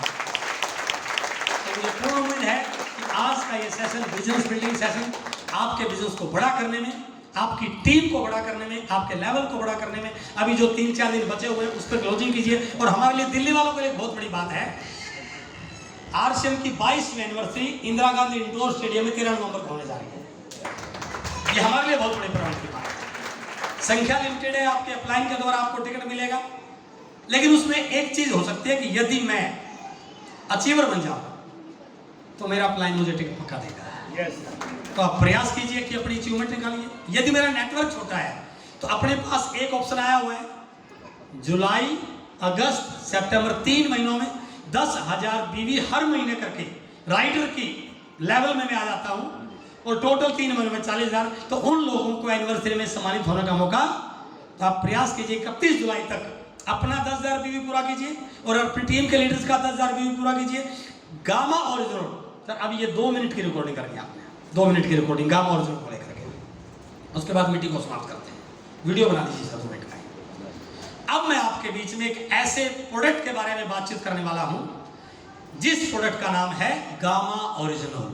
तो मुझे पूर्ण उम्मीद है कि आज का ये सेशन, बिजनेस बिल्डिंग सेशन, आपके बिजनेस को बड़ा करने में, आपकी टीम को बड़ा करने में, आपके लेवल को बड़ा करने में, अभी जो 3-4 दिन बचे हुए हैं उस पर क्लोजिंग कीजिए। और हमारे लिए, दिल्ली वालों के लिए बहुत बड़ी बात है, आरसीएम की 22वीं anniversary Indira Gandhi indoor stadium में 13 नवंबर को होने जा रही है। ये हमारे लिए बहुत बड़ी प्राउड की बात है। संख्या लिमिटेड है, आपके अप्लाइन के द्वारा आपको टिकट मिलेगा, लेकिन उसमें एक चीज हो सकती है कि यदि मैं अचीवर बन जाऊं तो मेरा अप्लाइन मुझे टिकट पक्का देगा। तो आप प्रयास कीजिए कि अपनी अचीवमेंट निकालिए। यदि मेरा नेटवर्क छोटा है तो अपने पास एक ऑप्शन आया हुआ है, जुलाई, अगस्त, सितंबर 3 महीनों में 10,000 बीवी हर महीने करके राइटर की लेवल में मैं आ जाता हूं, और टोटल 3 महीनों में 40,000। तो उन लोगों को एनिवर्सरी में सम्मानित होने का मौका। तो आप प्रयास कीजिए 31 जुलाई तक अपना 10,000 बीवी पूरा कीजिए और अपनी टीम के लीडर्स का 10,000 बीवी पूरा कीजिए। गामा ओरिजिनल सर, अभी ये 2 मिनट की रिकॉर्डिंग करनी है आपने, 2 मिनट की रिकॉर्डिंग गामा ओरिजिनल को लेकर के, उसके बाद मीटिंग को समाप्त करते हैं। वीडियो बना दीजिए सर 2 मिनट का। अब मैं आपके बीच में एक ऐसे प्रोडक्ट के बारे में बातचीत करने वाला हूं जिस प्रोडक्ट का नाम है गामा ओरिजिनल।